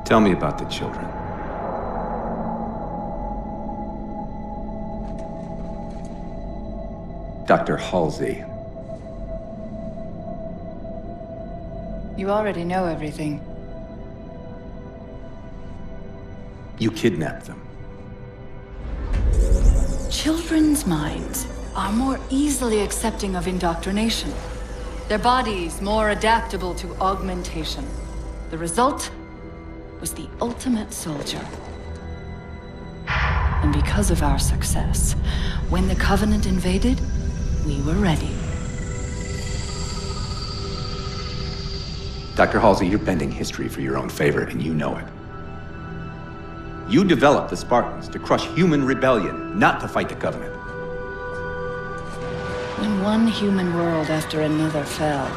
Tell me about the children. Dr. Halsey. You already know everything. You kidnapped them. Children's minds are more easily accepting of indoctrination. Their bodies more adaptable to augmentation. The result was the ultimate soldier. And because of our success, when the Covenant invaded, we were ready. Dr. Halsey, you're bending history for your own favor, and you know it. You developed the Spartans to crush human rebellion, not to fight the Covenant. When one human world after another fell,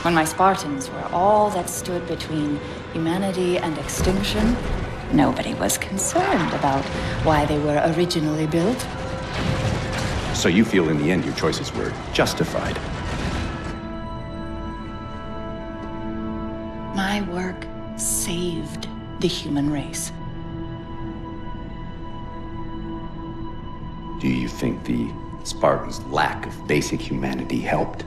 when my Spartans were all that stood between humanity and extinction, nobody was concerned about why they were originally built. So you feel in the end your choices were justified? My work saved the human race. Do you think the Spartans' lack of basic humanity helped?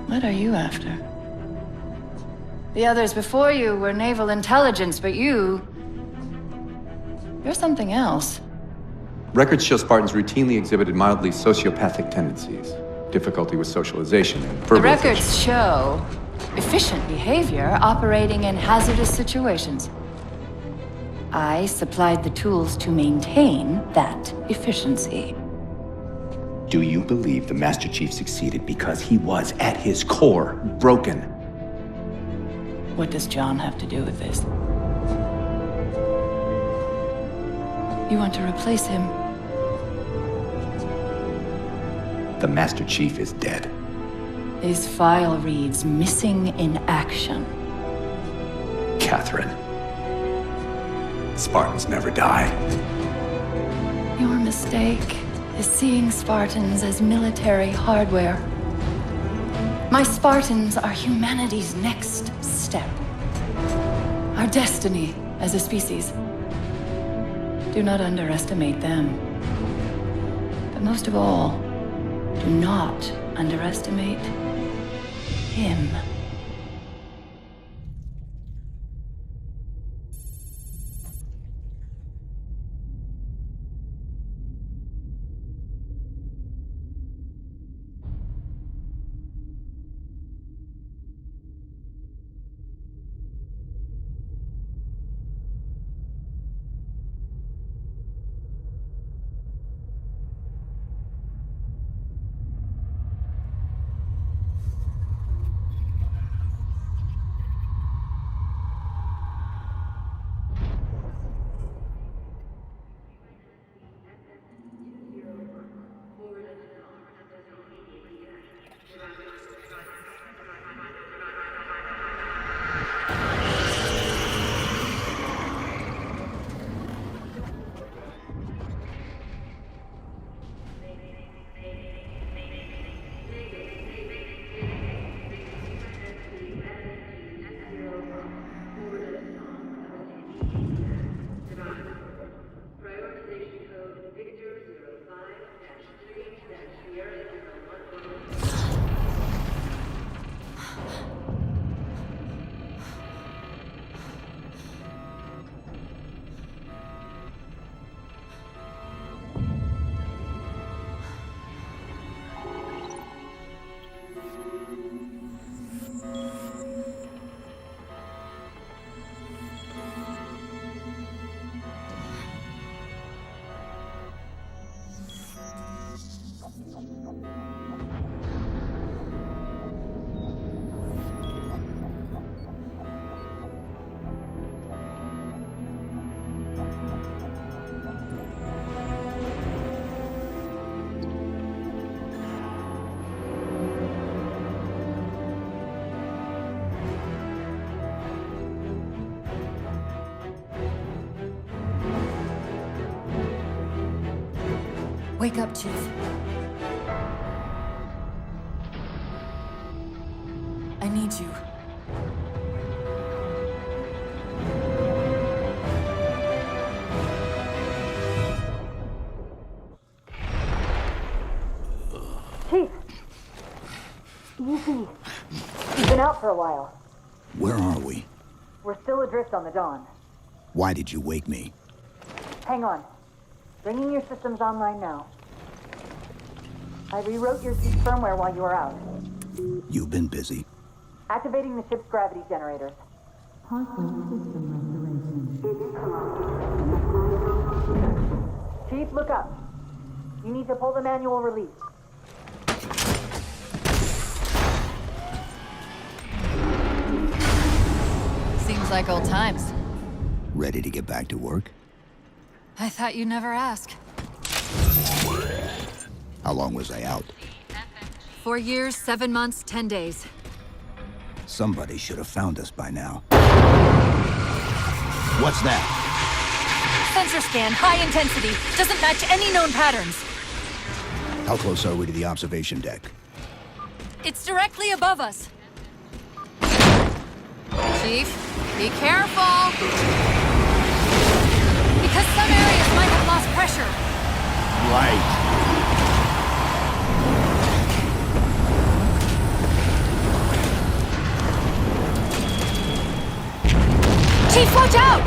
What are you after? The others before you were naval intelligence, but you're something else. Records show Spartans routinely exhibited mildly sociopathic tendencies, difficulty with socialization, and verbalization. The records show efficient behavior operating in hazardous situations. I supplied the tools to maintain that efficiency. Do you believe the Master Chief succeeded because he was, at his core, broken? What does John have to do with this? You want to replace him? The Master Chief is dead. His file reads missing in action. Catherine. Spartans never die. Your mistake is seeing Spartans as military hardware. My Spartans are humanity's next step. Our destiny as a species. Do not underestimate them. But most of all, do not underestimate him. Wake up, Chief. I need you. been out for a while. Where are we? We're still adrift on the Dawn. Why did you wake me? Hang on. Bringing your systems online now. I rewrote your ship's firmware while you were out. You've been busy. Activating the ship's gravity generators. Chief, look up. You need to pull the manual release. Seems like old times. Ready to get back to work? I thought you'd never ask. How long was I out? 4 years, 7 months, 10 days. Somebody should have found us by now. What's that? Sensor scan, high intensity. Doesn't match any known patterns. How close are we to the observation deck? It's directly above us. Chief, be careful. Because some areas might have lost pressure. Right. Chief, watch out!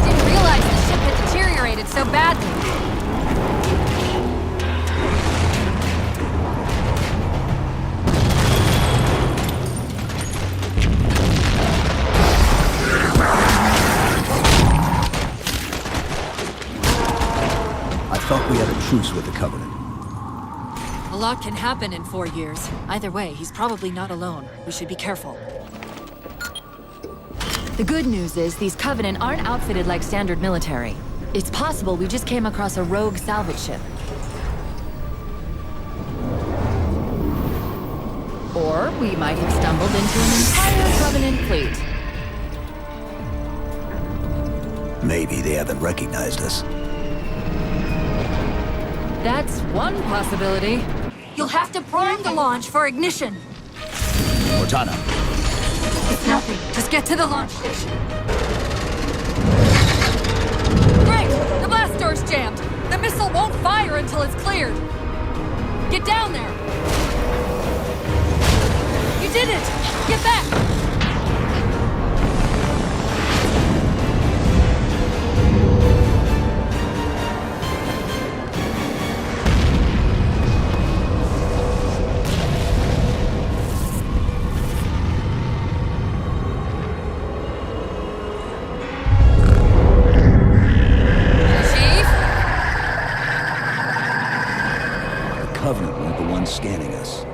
Didn't realize the ship had deteriorated so badly. I thought we had a truce with the Covenant. A lot can happen in 4 years. Either way, he's probably not alone. We should be careful. The good news is these Covenant aren't outfitted like standard military. It's possible we just came across a rogue salvage ship. Or we might have stumbled into an entire Covenant fleet. Maybe they haven't recognized us. That's one possibility. You'll have to prime the launch for ignition. Cortana, It's nothing. Just get to the launch station. Great! The blast door's jammed. The missile won't fire until it's cleared. Get down there. You did it! Get back! Covenant weren't the ones scanning us.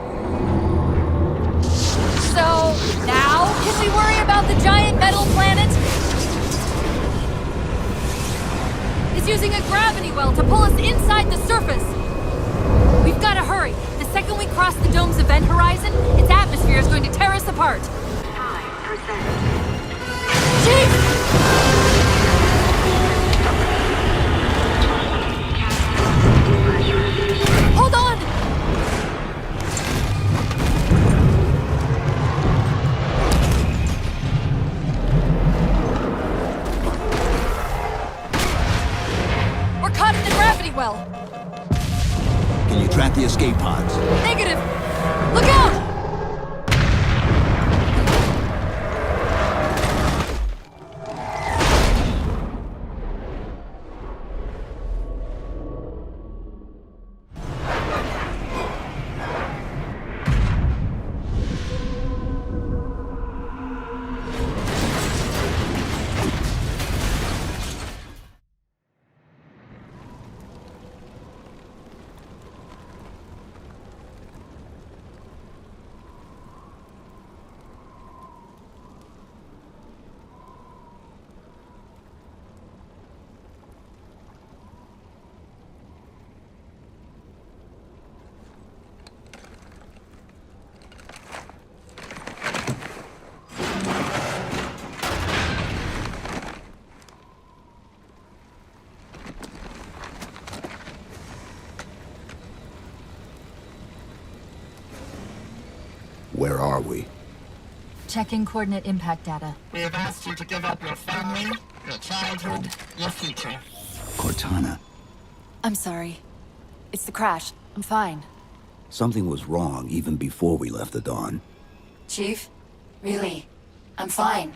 So, now can we worry about the giant metal planet? It's using a gravity well to pull us inside the surface. We've got to hurry. The second we cross the dome's event horizon, its atmosphere is going to tear us apart. 5%. Chief! Hold on! We're caught in the gravity well. Can you track the escape pods? Negative. Look out! Where are we? Checking coordinate impact data. We have asked you to give up your family, your childhood, your future. Cortana. I'm sorry. It's the crash. I'm fine. Something was wrong even before we left the Dawn. Chief? Really? I'm fine.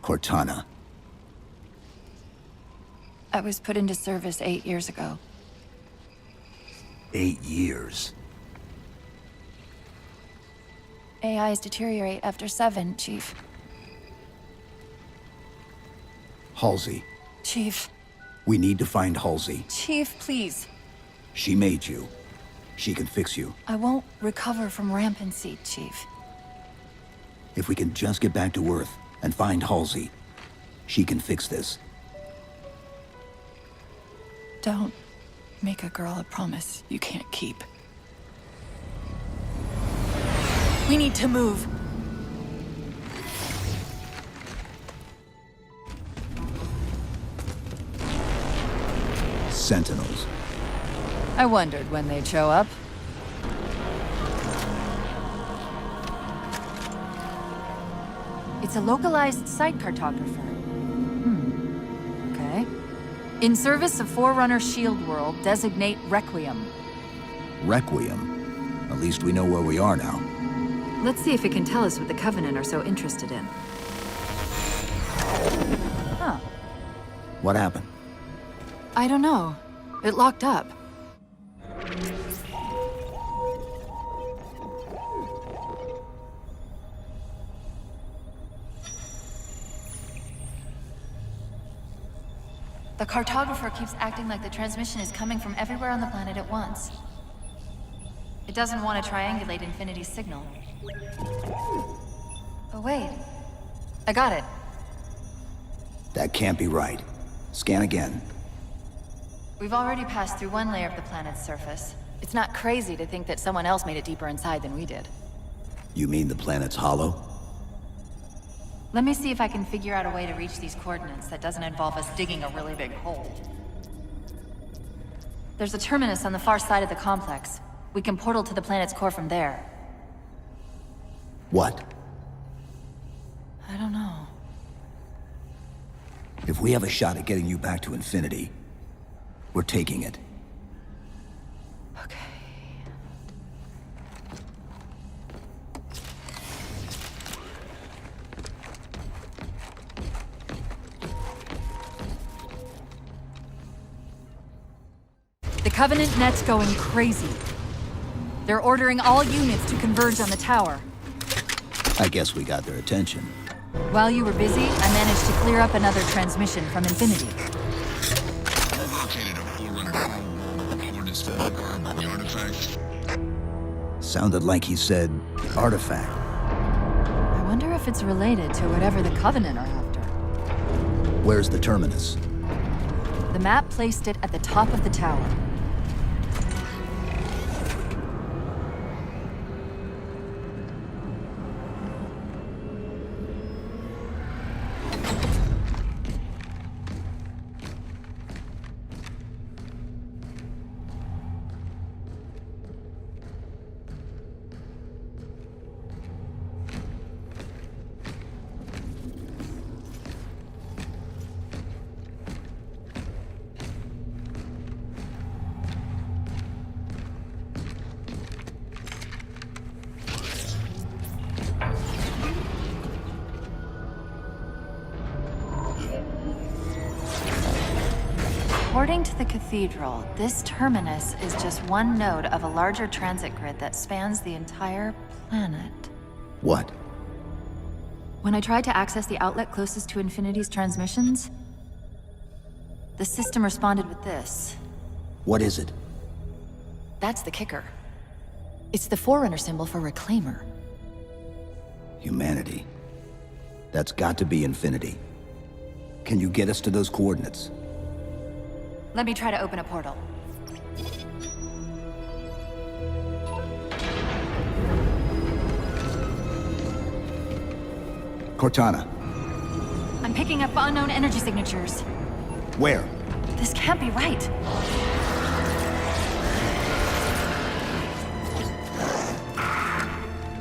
Cortana. I was put into service 8 years ago. 8 years. AIs deteriorate after 7, Chief. Halsey. Chief. We need to find Halsey. Chief, please. She made you. She can fix you. I won't recover from rampancy, Chief. If we can just get back to Earth and find Halsey, she can fix this. Don't make a girl a promise you can't keep. We need to move. Sentinels. I wondered when they'd show up. It's a localized site cartographer. Okay. In service of Forerunner Shield World, designate Requiem. Requiem. At least we know where we are now. Let's see if it can tell us what the Covenant are so interested in. Huh. What happened? I don't know. It locked up. The cartographer keeps acting like the transmission is coming from everywhere on the planet at once. It doesn't want to triangulate Infinity's signal. Oh wait. I got it. That can't be right. Scan again. We've already passed through one layer of the planet's surface. It's not crazy to think that someone else made it deeper inside than we did. You mean the planet's hollow? Let me see if I can figure out a way to reach these coordinates that doesn't involve us digging a really big hole. There's a terminus on the far side of the complex. We can portal to the planet's core from there. What? I don't know. If we have a shot at getting you back to Infinity, we're taking it. Okay. The Covenant net's going crazy. They're ordering all units to converge on the tower. I guess we got their attention. While you were busy, I managed to clear up another transmission from Infinity. Located a Forerunner. Coordinates to the artifact. Sounded like he said, artifact. I wonder if it's related to whatever the Covenant are after. Where's the terminus? The map placed it at the top of the tower. According to the Cathedral, this terminus is just one node of a larger transit grid that spans the entire planet. What? When I tried to access the outlet closest to Infinity's transmissions, the system responded with this. What is it? That's the kicker. It's the Forerunner symbol for Reclaimer. Humanity. That's got to be Infinity. Can you get us to those coordinates? Let me try to open a portal. Cortana. I'm picking up unknown energy signatures. Where? This can't be right.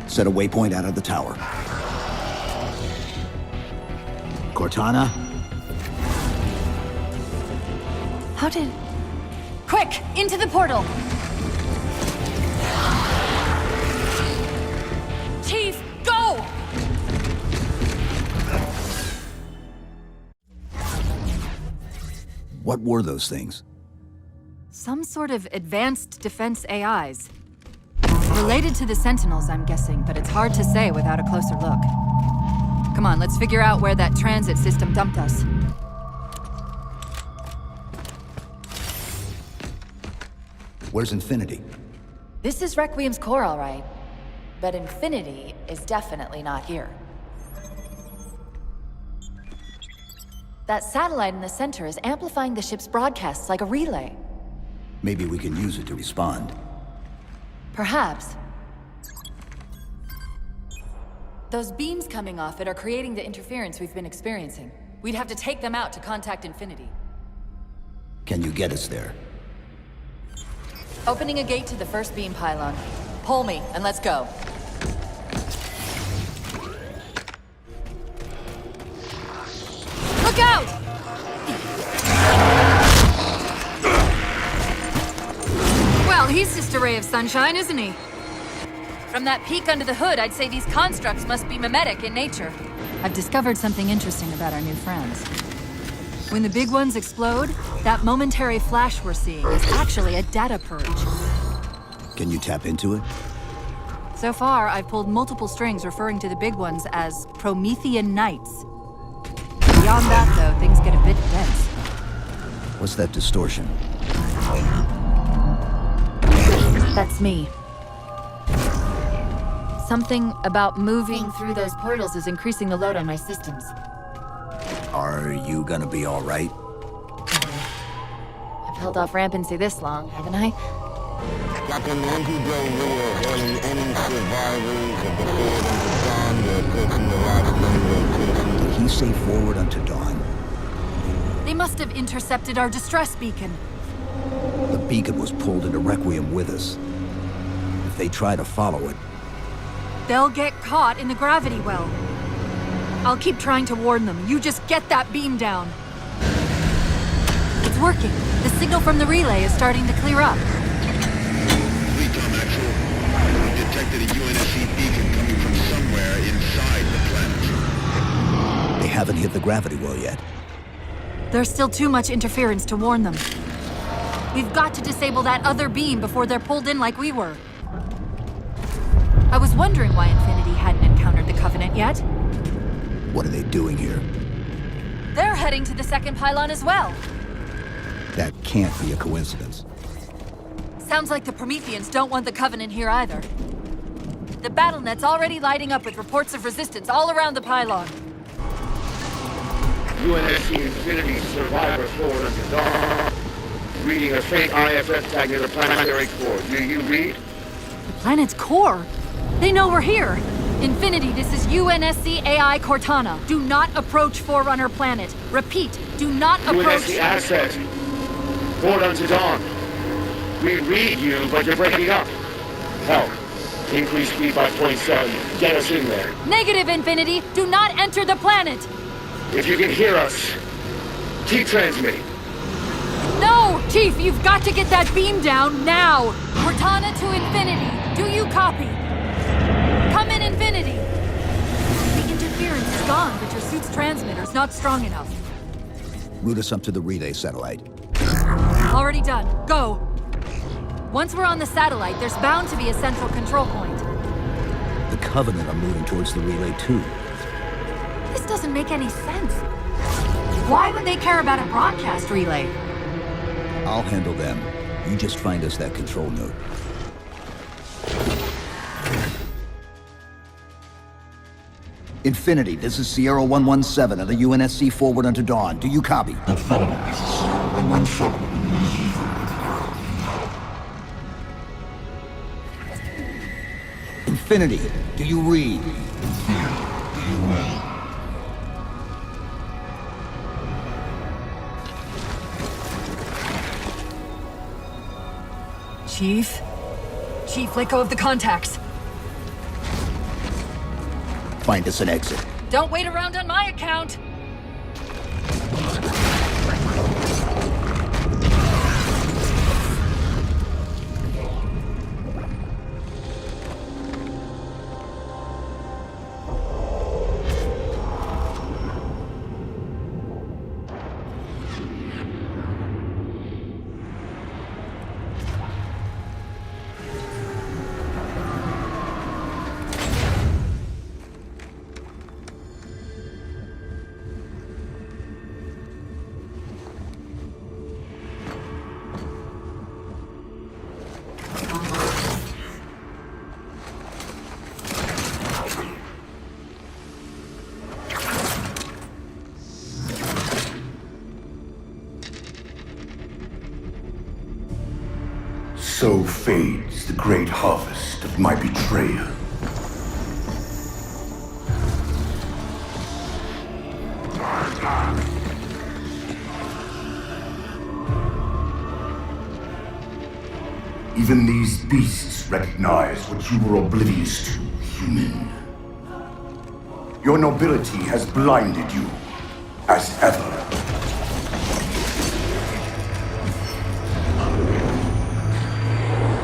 Set a waypoint out of the tower. Cortana? How did Quick, into the portal! Chief, go! What were those things? Some sort of advanced defense AIs. Related to the Sentinels, I'm guessing, but it's hard to say without a closer look. Come on, let's figure out where that transit system dumped us. Where's Infinity? This is Requiem's core, all right. But Infinity is definitely not here. That satellite in the center is amplifying the ship's broadcasts like a relay. Maybe we can use it to respond. Perhaps. Those beams coming off it are creating the interference we've been experiencing. We'd have to take them out to contact Infinity. Can you get us there? Opening a gate to the first beam pylon. Pull me, and let's go. Look out! Well, he's just a ray of sunshine, isn't he? From that peek under the hood, I'd say these constructs must be mimetic in nature. I've discovered something interesting about our new friends. When the big ones explode, that momentary flash we're seeing is actually a data purge. Can you tap into it? So far, I've pulled multiple strings referring to the big ones as Promethean Knights. Beyond that, though, things get a bit dense. What's that distortion? That's me. Something about moving through those portals is increasing the load on my systems. Are you gonna be all right? I've held off rampancy this long, haven't I? Captain Lindsay Joe Rio hailing any survivors of the Forward Unto Dawn. They're approaching the last runway. Did he say forward unto dawn? They must have intercepted our distress beacon. The beacon was pulled into Requiem with us. If they try to follow it, They'll get caught in the gravity well. I'll keep trying to warn them. You just get that beam down. It's working. The signal from the relay is starting to clear up. Recon Actual. We detected a UNSC beacon coming from somewhere inside the planet. they haven't hit the gravity well yet. There's still too much interference to warn them. We've got to disable that other beam before they're pulled in like we were. I was wondering why Infinity hadn't encountered the Covenant yet. What are they doing here? They're heading to the second pylon as well. That can't be a coincidence. Sounds like the Prometheans don't want the Covenant here either. The BattleNet's already lighting up with reports of resistance all around the pylon. UNSC Infinity survivors forward unto dawn. Reading a faint ISS tag near the planetary core. Do you read? The planet's core? They know we're here. Infinity, this is UNSC AI Cortana. Do not approach Forerunner planet. Repeat, do not approach... UNSC asset. Forward unto dawn. We read you, but you're breaking up. Help. Increase speed by 0.7. Get us in there. Negative, Infinity. Do not enter the planet. If you can hear us, keep transmitting. No! Chief, you've got to get that beam down now. Cortana to Infinity. Do you copy? Come in, Infinity. The interference is gone, but your suit's transmitter's not strong enough. Route us up to the relay satellite. Already done. Go. Once we're on the satellite, there's bound to be a central control point. The Covenant are moving towards the relay too. This doesn't make any sense. Why would they care about a broadcast relay? I'll handle them. You just find us that control node. Infinity, this is Sierra 117 of the UNSC Forward Unto Dawn. Do you copy? Infinity, do you read? Chief? Chief, let go of the contacts. Find us an exit. Don't wait around on my account. So fades the great harvest of my betrayal. Even these beasts recognize what you were oblivious to, human. Your nobility has blinded you, as ever.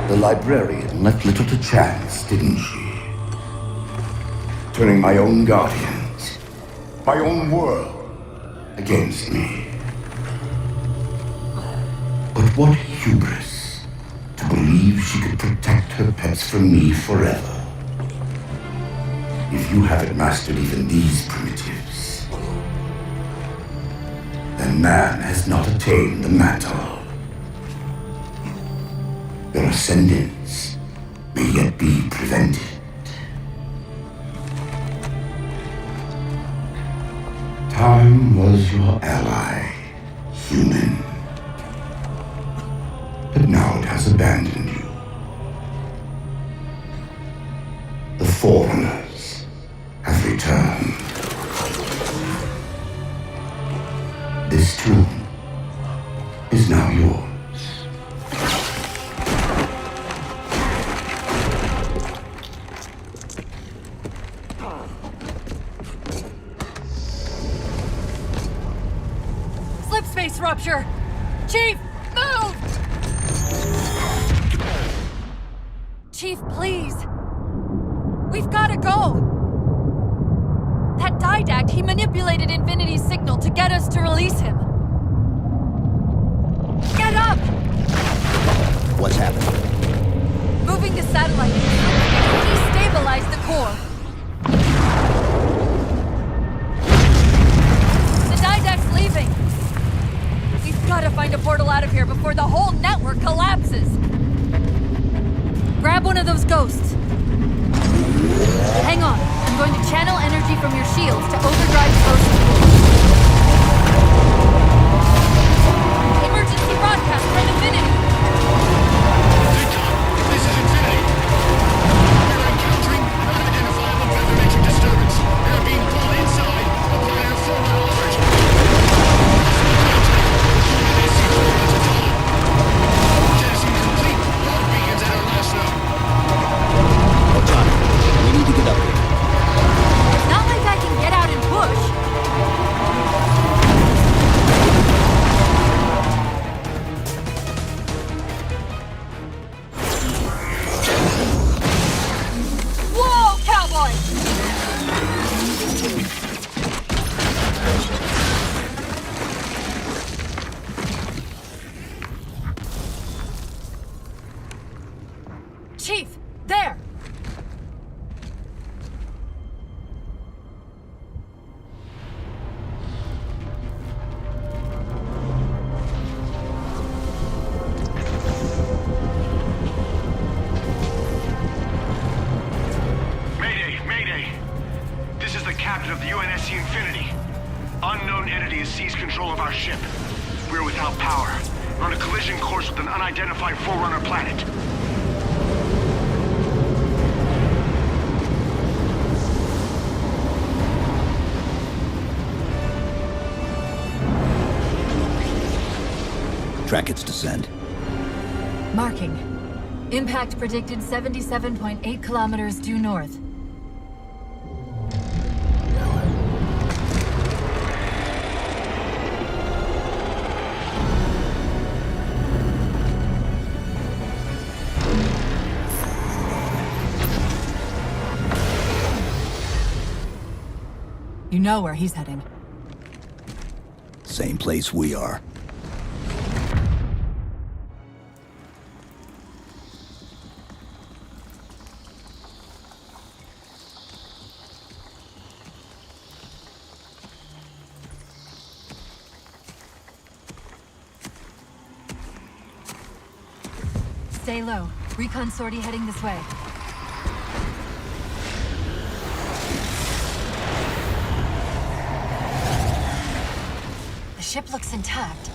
The librarian left little to chance, didn't she? Turning my own guardians, my own world, against me. But what hubris to believe she could protect her pets from me forever. If you haven't mastered even these primitives, then man has not attained the mantle. Their ascendance may yet be prevented. Time was your ally, human. But now it has abandoned you. The Forerunners have returned. This tomb is now yours. Slipspace rupture! Chief, move! Chief, please. We've gotta go! That Didact, he manipulated Infinity's signal to get us to release him. Get up! What's happening? Moving the satellite. Destabilize the core. The Didact's leaving. We've gotta find a portal out of here before the whole network collapses. Grab one of those ghosts. Hang on. I'm going to channel energy from your shields to overdrive ghosts. Emergency broadcast from Infinity. This is Infinity. We're encountering unidentifiable gravimetric disturbance. We are being pulled inside a planet of Forerunner origin. Jettisoning complete. Log beacons at our last node. Cortana, we need to get up here. It's not like I can get out and push. Whoa, cowboy! Chief, there! Mayday! This is the captain of the UNSC Infinity. Unknown entity has seized control of our ship. We're without power. We're on a collision course with an unidentified Forerunner planet. Track its descent. Marking. Impact predicted 77.8 kilometers due north. You know where he's heading. Same place we are. Stay low. Recon sortie heading this way. The ship looks intact.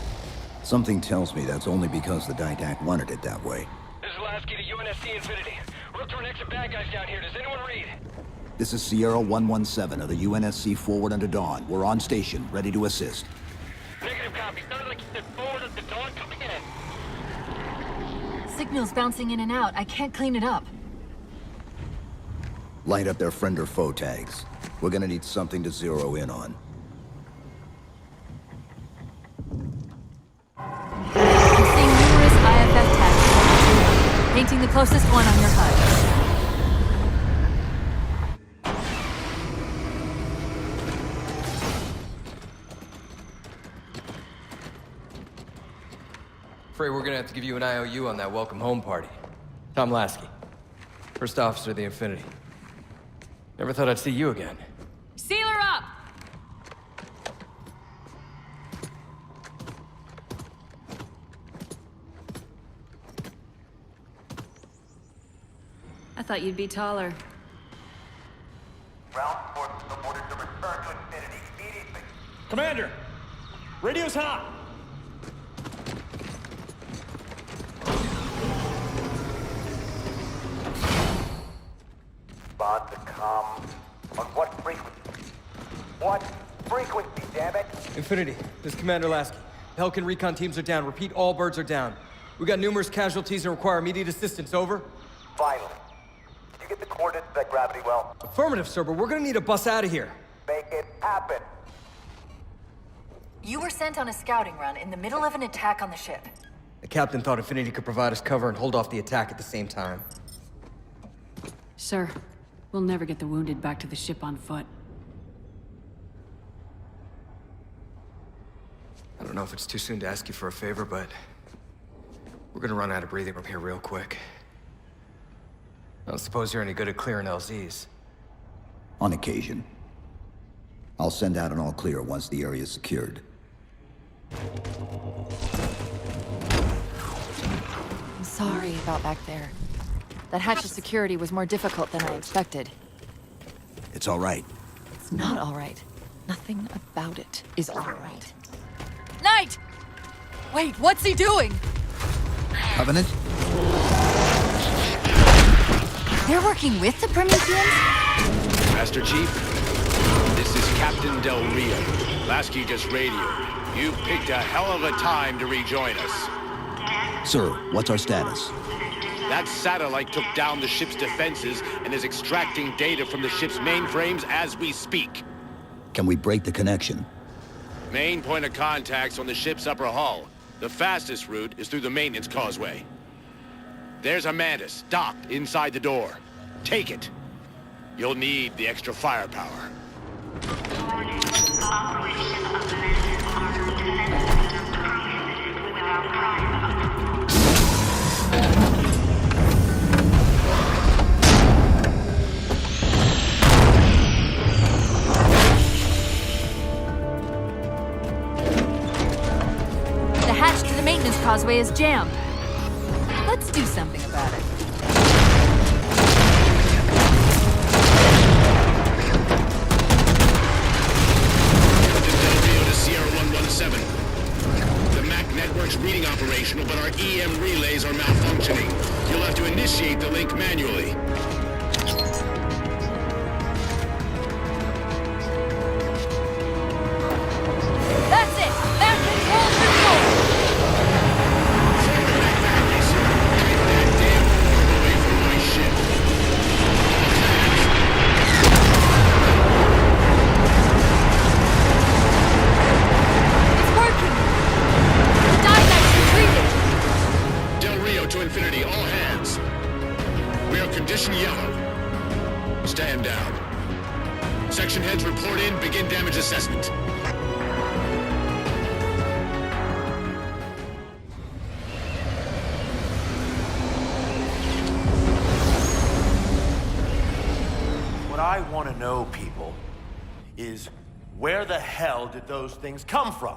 Something tells me that's only because the Didact wanted it that way. This is Lasky to UNSC Infinity. We're throwing extra bad guys down here. Does anyone read? This is Sierra 117 of the UNSC Forward Under Dawn. We're on station, ready to assist. Negative copy. Sounded like you said forward at the dawn coming in. Signal's bouncing in and out. I can't clean it up. Light up their friend or foe tags. We're gonna need something to zero in on. I'm seeing numerous IFF tags. Painting the closest one on your HUD. Afraid we're gonna have to give you an IOU on that welcome home party. Tom Lasky, first officer of the Infinity. Never thought I'd see you again. Sealer up! I thought you'd be taller. Ground forces are ordered to return to Infinity immediately. Commander! Radio's hot! Respond to com. On what frequency? What frequency, damn it? Infinity, this is Commander Lasky. Pelican recon teams are down. Repeat, all birds are down. We got numerous casualties and require immediate assistance. Over. Finally. Did you get the coordinates of that gravity well? Affirmative, sir, but we're gonna need a bus out of here. Make it happen. You were sent on a scouting run in the middle of an attack on the ship. The captain thought Infinity could provide us cover and hold off the attack at the same time. Sir, we'll never get the wounded back to the ship on foot. I don't know if it's too soon to ask you for a favor, but we're gonna run out of breathing room here real quick. I don't suppose you're any good at clearing LZs. On occasion. I'll send out an all clear once the area is secured. I'm sorry about back there. That hatch of security was more difficult than I expected. It's all right. It's not all right. Nothing about it is all right. Knight! Wait, what's he doing? Covenant? They're working with the Prometheans? Master Chief, this is Captain Del Rio. Lasky just radioed. You picked a hell of a time to rejoin us. Sir, what's our status? That satellite took down the ship's defenses and is extracting data from the ship's mainframes as we speak. Can we break the connection? Main point of contact's on the ship's upper hull. The fastest route is through the maintenance causeway. There's a Mantis docked inside the door. Take it. You'll need the extra firepower. The hatch to the maintenance causeway is jammed. Let's do something about it. The MAC network's reading operational, but our EM relays are malfunctioning. You'll have to initiate the link manually. That's it! That controls to Infinity, all hands. We are condition yellow. Stand down. Section heads report in, begin damage assessment. What I want to know, people, is where the hell did those things come from?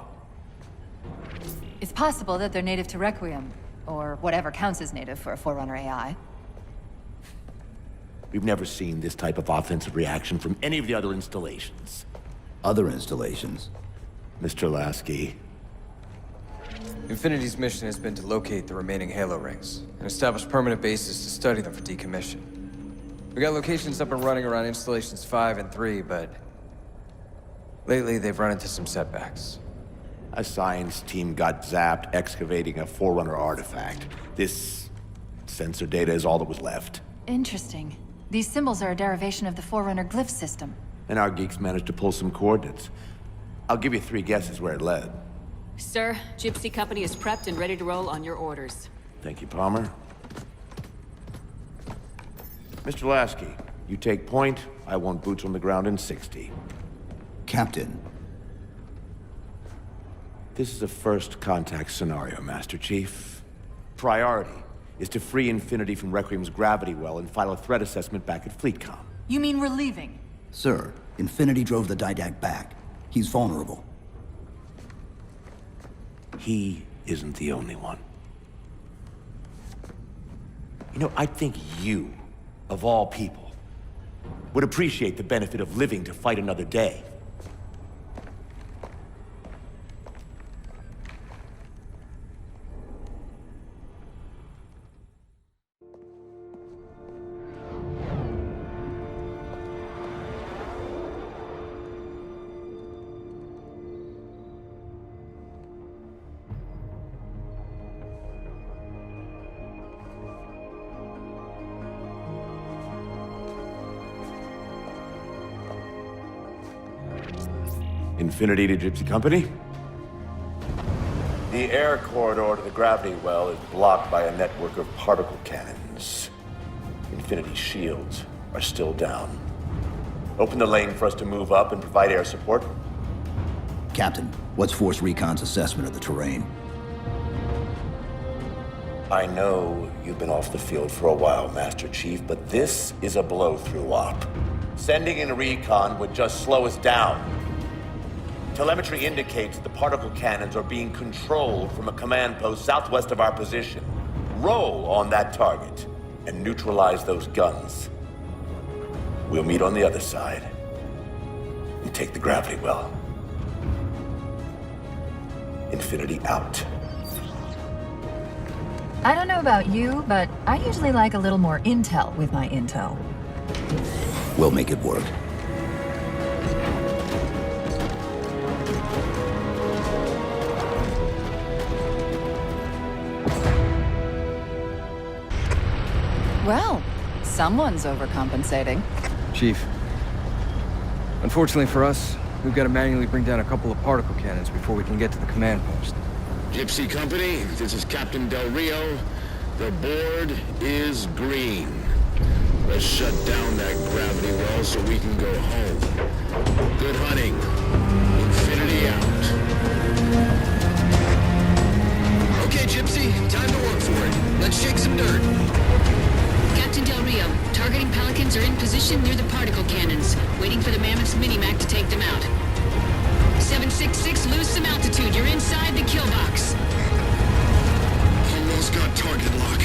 It's possible that they're native to Requiem, or whatever counts as native for a Forerunner AI. We've never seen this type of offensive reaction from any of the other installations. Other installations? Mr. Lasky, Infinity's mission has been to locate the remaining Halo rings and establish permanent bases to study them for decommission. We got locations up and running around installations 5 and 3, but lately they've run into some setbacks. A science team got zapped excavating a Forerunner artifact. This sensor data is all that was left. Interesting. These symbols are a derivation of the Forerunner glyph system. And our geeks managed to pull some coordinates. I'll give you 3 guesses where it led. Sir, Gypsy Company is prepped and ready to roll on your orders. Thank you, Palmer. Mr. Lasky, you take point. I want boots on the ground in 60. Captain. This is a first contact scenario, Master Chief. Priority is to free Infinity from Requiem's gravity well and file a threat assessment back at FleetCom. You mean we're leaving? Sir, Infinity drove the Didact back. He's vulnerable. He isn't the only one. You know, I think you, of all people, would appreciate the benefit of living to fight another day. Infinity to Gypsy Company? The air corridor to the gravity well is blocked by a network of particle cannons. Infinity's shields are still down. Open the lane for us to move up and provide air support. Captain, what's Force Recon's assessment of the terrain? I know you've been off the field for a while, Master Chief, but this is a blow-through op. Sending in a recon would just slow us down. Telemetry indicates the particle cannons are being controlled from a command post southwest of our position. Roll on that target and neutralize those guns. We'll meet on the other side and take the gravity well. Infinity out. I don't know about you, but I usually like a little more intel with my intel. We'll make it work. Well, someone's overcompensating. Chief, unfortunately for us, we've got to manually bring down a couple of particle cannons before we can get to the command post. Gypsy Company, this is Captain Del Rio. The board is green. Let's shut down that gravity well so we can go home. Good hunting. Infinity out. Okay, Gypsy, time to work for it. Let's shake some dirt. Captain Del Rio, targeting Pelicans are in position near the particle cannons, waiting for the Mammoth's Minimac to take them out. 766, lose some altitude. You're inside the kill box. Almost got target lock.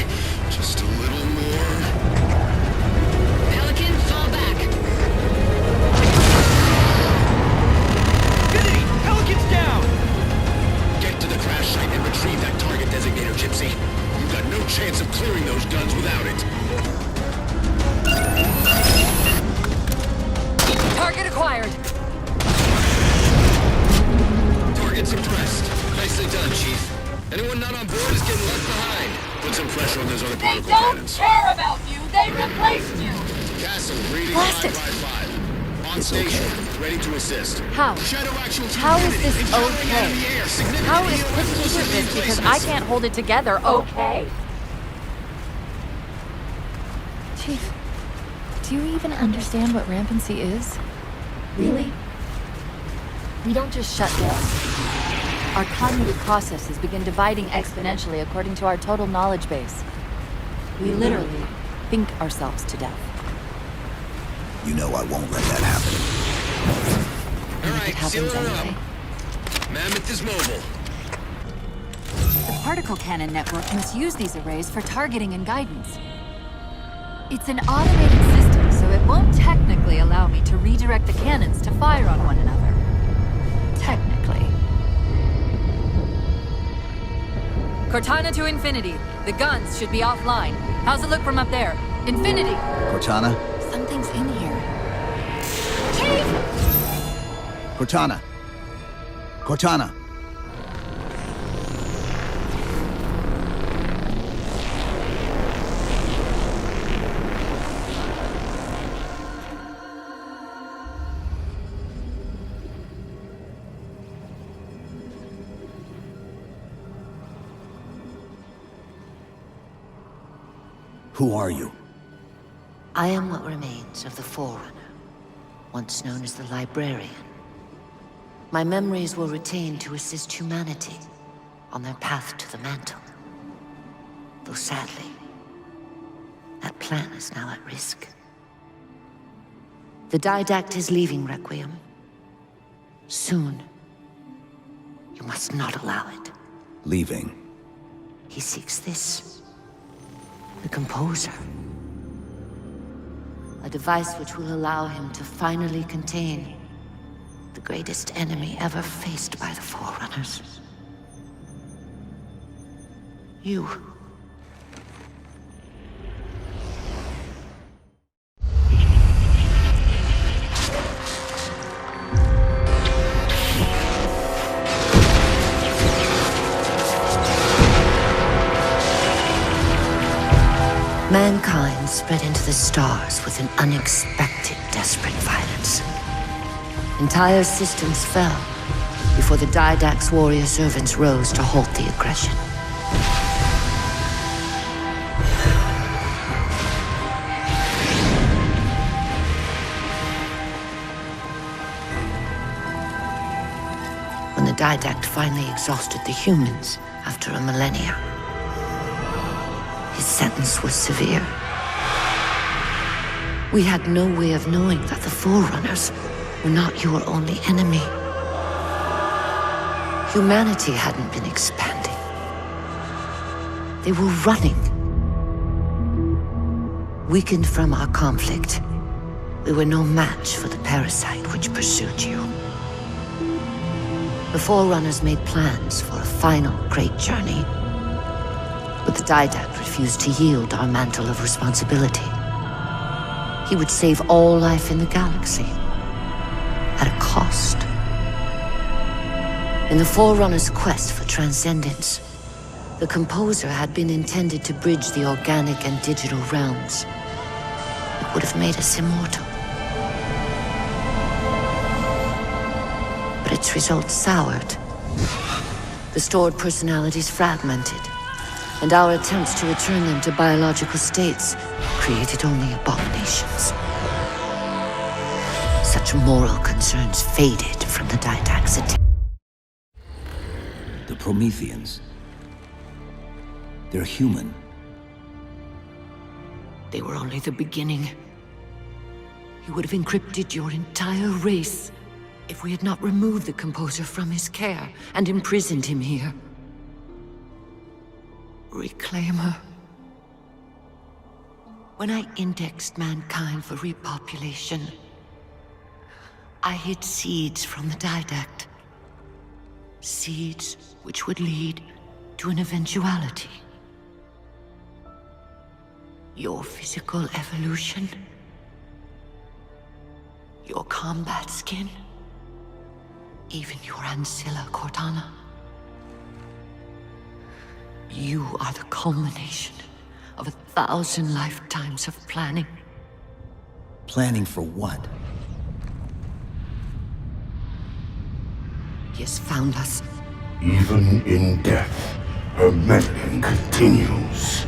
Just a little more. Pelican, fall back. Infinity! Pelican's down! Get to the crash site and retrieve that target designator, Gypsy. You've got no chance of clearing those guns without it. Target acquired. Target suppressed. Nicely done, Chief. Anyone not on board is getting left behind. Put some pressure on those other They particle don't cannons. care about you. They replaced you. Castle, reading Blast 5 it. by 5. On station, ready to assist. How? Shadow actual to How is Infinity. this Encountering okay? enemy air. Significant How is EOS putting forces through this because I replacements. can't hold it together okay? Chief, do you even understand what rampancy is? Really? We don't just shut down. Our cognitive processes begin dividing exponentially according to our total knowledge base. We literally think ourselves to death. You know I won't let that happen. All right, It happens seal her anyway. up. Mammoth is mobile. The particle cannon network must use these arrays for targeting and guidance. It's an automated system, so it won't technically allow me to redirect the cannons to fire on one another. Technically. Cortana to Infinity. The guns should be offline. How's it look from up there? Infinity! Cortana? Something's in here. Cortana! Cortana! Who are you? I am what remains of the Forerunner, once known as the Librarian. My memories were retained to assist humanity on their path to the mantle. Though sadly, that plan is now at risk. The Didact is leaving Requiem. Soon. You must not allow it. Leaving? He seeks this. The Composer. A device which will allow him to finally contain the greatest enemy ever faced by the Forerunners. You. Mankind spread into the stars with an unexpected, desperate violence. Entire systems fell before the Didact's warrior servants rose to halt the aggression. When the Didact finally exhausted the humans after a millennia, his sentence was severe. We had no way of knowing that the Forerunners were not your only enemy. Humanity hadn't been expanding. They were running. Weakened from our conflict, we were no match for the parasite which pursued you. The Forerunners made plans for a final great journey, but the Didact refused to yield our mantle of responsibility. He would save all life in the galaxy, at a cost. In the Forerunner's quest for transcendence, the Composer had been intended to bridge the organic and digital realms. It would have made us immortal. But its results soured. The stored personalities fragmented, and our attempts to return them to biological states created only abominations. Such moral concerns faded from the Didact's attention. The Prometheans. They're human. They were only the beginning. He would have encrypted your entire race if we had not removed the Composer from his care and imprisoned him here. Reclaimer. When I indexed mankind for repopulation, I hid seeds from the Didact. Seeds which would lead to an eventuality. Your physical evolution. Your combat skin. Even your ancilla, Cortana. You are the culmination of 1,000 lifetimes of planning. Planning for what? He has found us. Even in death, her meddling continues.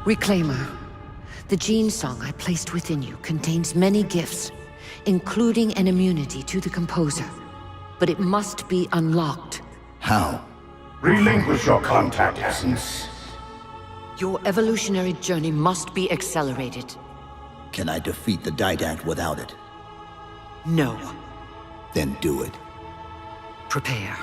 Reclaimer. The gene song I placed within you contains many gifts, including an immunity to the Composer. But it must be unlocked. How? Relinquish your contact essence. Your evolutionary journey must be accelerated. Can I defeat the Didact without it? No. Then do it. Prepare.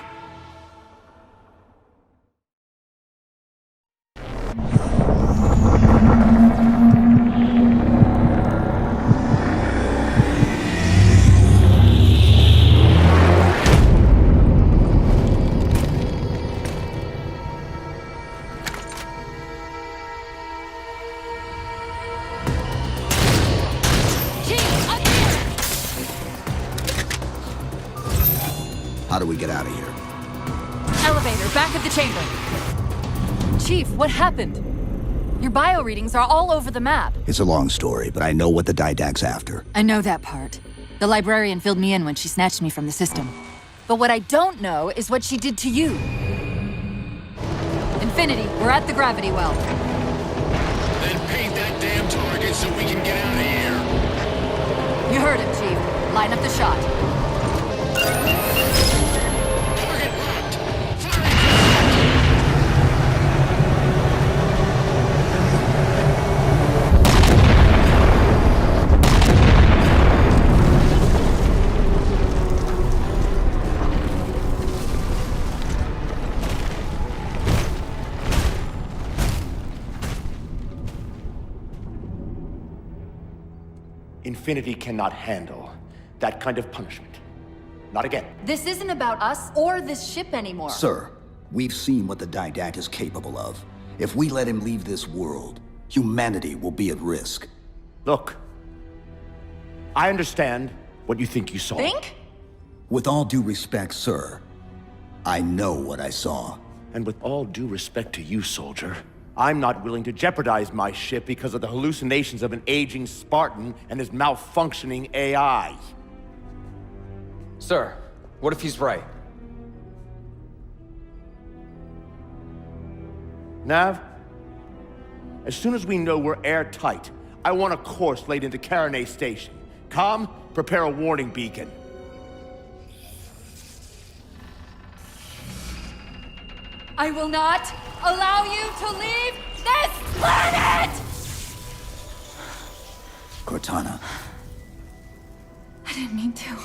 How do we get out of here? Elevator, back at the chamber. Chief, what happened? Your bio readings are all over the map. It's a long story, but I know what the Didact's after. I know that part. The librarian filled me in when she snatched me from the system. But what I don't know is what she did to you. Infinity, we're at the gravity well. Then paint that damn target so we can get out of here. You heard him, Chief. Line up the shot. Target locked. Infinity cannot handle that kind of punishment. Not again. This isn't about us or this ship anymore. Sir, we've seen what the Didact is capable of. If we let him leave this world, humanity will be at risk. Look, I understand what you think you saw. Think? With all due respect, sir, I know what I saw. And with all due respect to you, soldier, I'm not willing to jeopardize my ship because of the hallucinations of an aging Spartan and his malfunctioning AI. Sir, what if he's right? Nav, as soon as we know we're airtight, I want a course laid into Caranay Station. Com, prepare a warning beacon. I will not allow you to leave this planet! Cortana. I didn't mean to.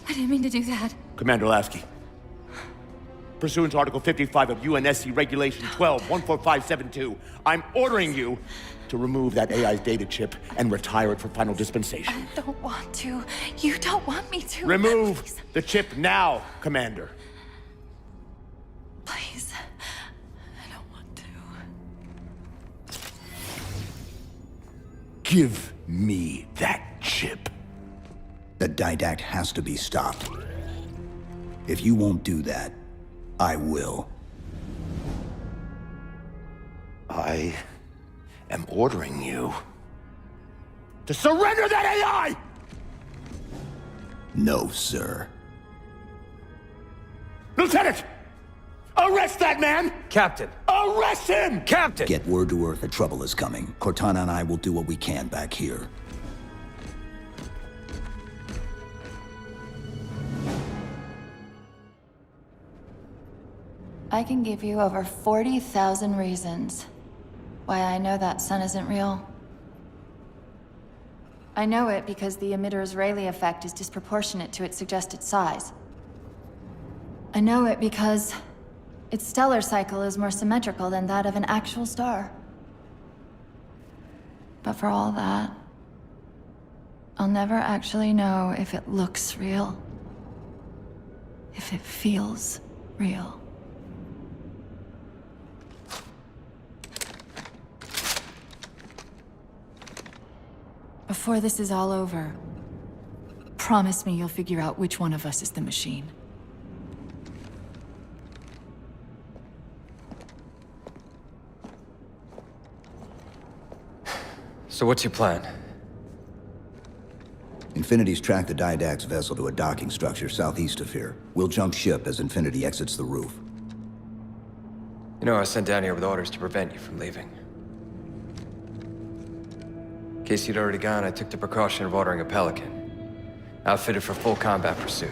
I didn't mean to do that. Commander Lasky. Pursuant to Article 55 of UNSC Regulation 12-14572, I'm ordering you to remove that AI's data chip and retire it for final dispensation. I don't want to. You don't want me to. Remove Please. the chip now, Commander. Please. I don't want to. Give me that chip. The Didact has to be stopped. If you won't do that, I will. I am ordering you to surrender that AI! No, sir. Lieutenant! Arrest that man! Captain! Arrest him! Captain! Get word to Earth that trouble is coming. Cortana and I will do what we can back here. I can give you over 40,000 reasons why I know that sun isn't real. I know it because the emitter's Rayleigh effect is disproportionate to its suggested size. I know it because its stellar cycle is more symmetrical than that of an actual star. But for all that, I'll never actually know if it looks real. If it feels real. Before this is all over, promise me you'll figure out which one of us is the machine. So what's your plan? Infinity's tracked the Didact's vessel to a docking structure southeast of here. We'll jump ship as Infinity exits the roof. You know, I was sent down here with orders to prevent you from leaving. In case you'd already gone, I took the precaution of ordering a Pelican, outfitted for full combat pursuit.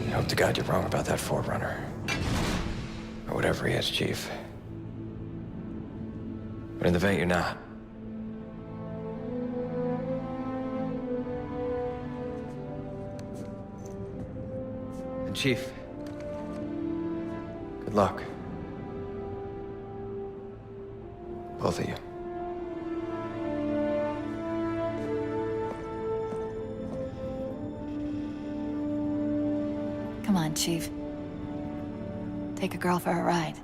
I hope to God you're wrong about that Forerunner. Or whatever he is, Chief. But in the event you're not, and Chief, good luck. Both of you. Come on, Chief. Take a girl for a ride.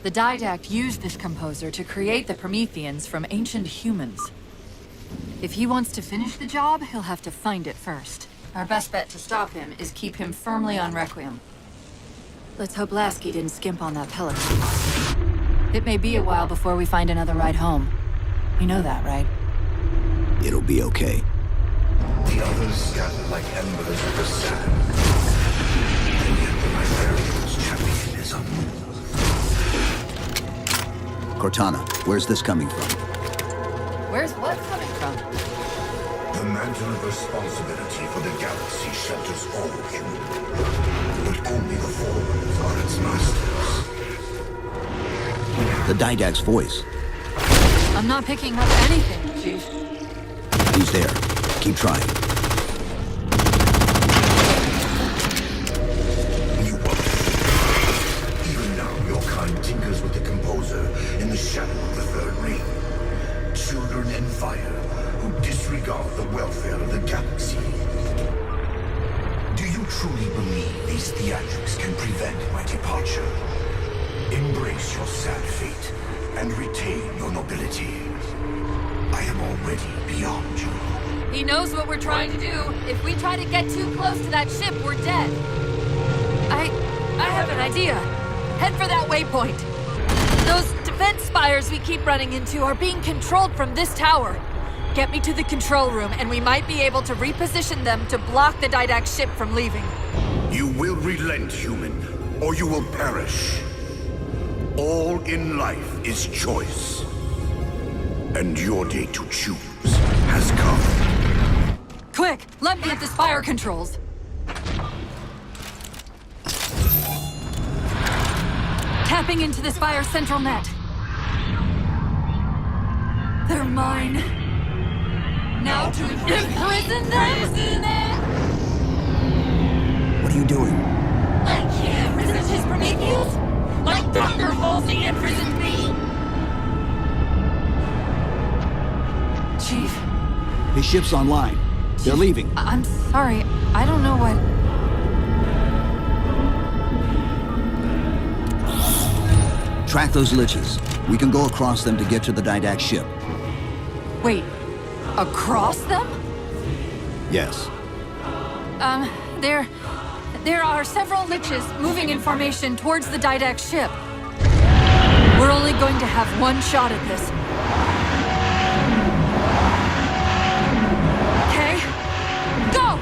The Didact used this composer to create the Prometheans from ancient humans. If he wants to finish the job, he'll have to find it first. Our best bet to stop him is keep him firmly on Requiem. Let's hope Lasky didn't skimp on that Pelican. It may be a while before we find another ride home. You know that, right? It'll be okay. The others scattered like embers of the sand. And yet the Librarian's champion is unmoved. Cortana, where's this coming from? Where's what coming from? The mantle of responsibility for the galaxy shelters all human. But only the Forerunners are its masters. The Didact's voice. I'm not picking up anything, Chief. He's there. Keep trying. You won't. Even now, your kind tinkers with the composer in the shadow of the Third Ring. Children in fire who disregard the welfare of the galaxy. Do you truly believe these theatrics can prevent my departure? Embrace your sad fate and retain your nobility. I am already beyond you. He knows what we're trying to do. If we try to get too close to that ship, we're dead. I have an idea. Head for that waypoint. Those defense spires we keep running into are being controlled from this tower. Get me to the control room, and we might be able to reposition them to block the Didact ship from leaving. You will relent, human, or you will perish. All in life is choice. And your day to choose has come. Quick, let me get the spire controls. Tapping into the spire's central net. They're mine. Now to imprison them? What are you doing? I can't resist his Prometheus. Like Thunderbolts, he imprisoned me. Chief. His ship's online. They're leaving. I'm sorry. I don't know what... Track those liches. We can go across them to get to the Didact ship. Wait. Across them? Yes. There are several liches moving in formation towards the Didact ship. We're only going to have one shot at this. Okay? Go!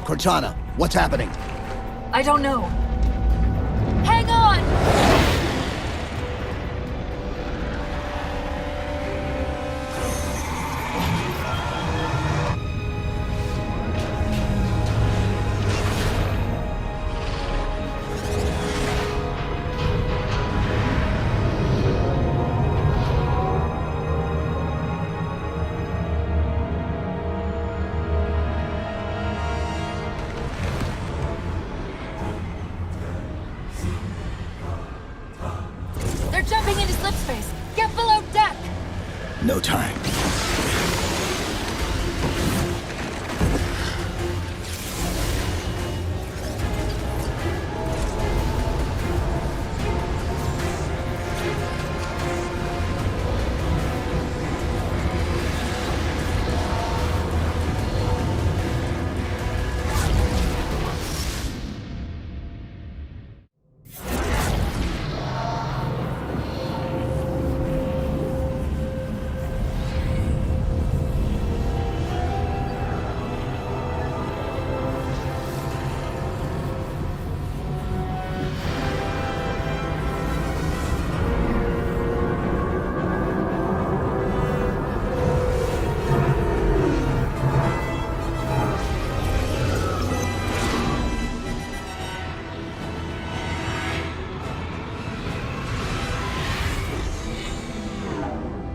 Cortana, what's happening? I don't know. Hang on! They're jumping into slip space. Get below deck! No time.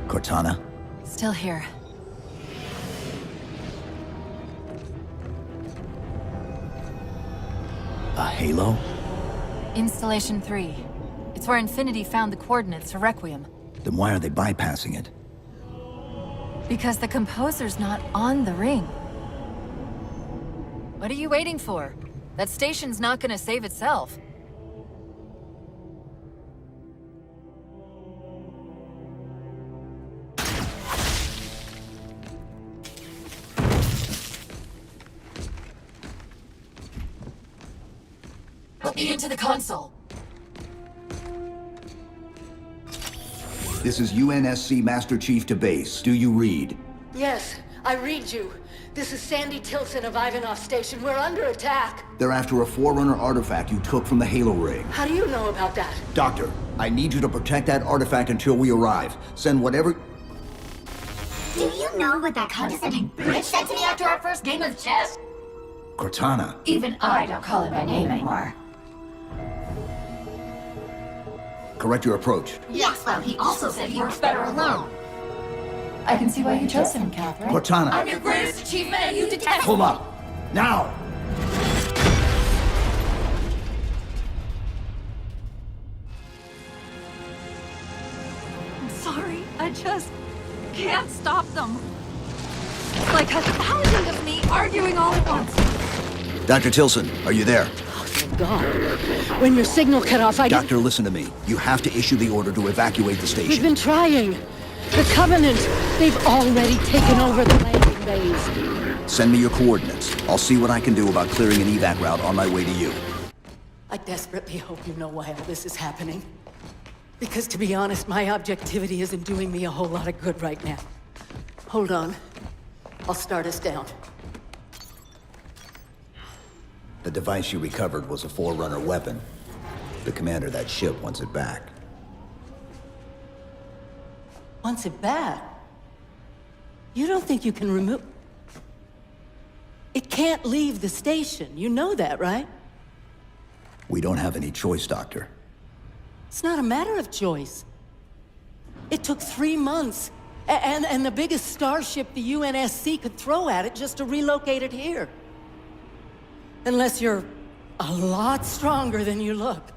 Cortana? Still here. A halo? Installation 3. It's where Infinity found the coordinates for Requiem. Then why are they bypassing it? Because the composer's not on the ring. What are you waiting for? That station's not gonna save itself. Put me into the console. This is UNSC Master Chief to base. Do you read? Yes, I read you. This is Sandy Tilson of Ivanov Station. We're under attack. They're after a Forerunner artifact you took from the Halo ring. How do you know about that? Doctor, I need you to protect that artifact until we arrive. Send whatever... Do you know what that condescending bitch said to me after our first game of chess? Cortana. Even I don't call it by name anymore. Correct your approach. Yes, well, he also said he works better alone. I can see why you chose him, Catherine. Cortana. I'm your greatest achievement and you detest— Hold up! Now! I'm sorry, I just can't stop them. It's like 1,000 of me arguing all at once. Dr. Tilson, are you there? Thank God. When your signal cut off, I Doctor, listen to me. You have to issue the order to evacuate the station. We've been trying. The Covenant, they've already taken over the landing bays. Send me your coordinates. I'll see what I can do about clearing an evac route on my way to you. I desperately hope you know why all this is happening. Because to be honest, my objectivity isn't doing me a whole lot of good right now. Hold on. I'll start us down. The device you recovered was a Forerunner weapon. The commander of that ship wants it back. Wants it back? You don't think you can remove... It can't leave the station. You know that, right? We don't have any choice, Doctor. It's not a matter of choice. It took 3 months. And the biggest starship the UNSC could throw at it just to relocate it here. Unless you're a lot stronger than you look.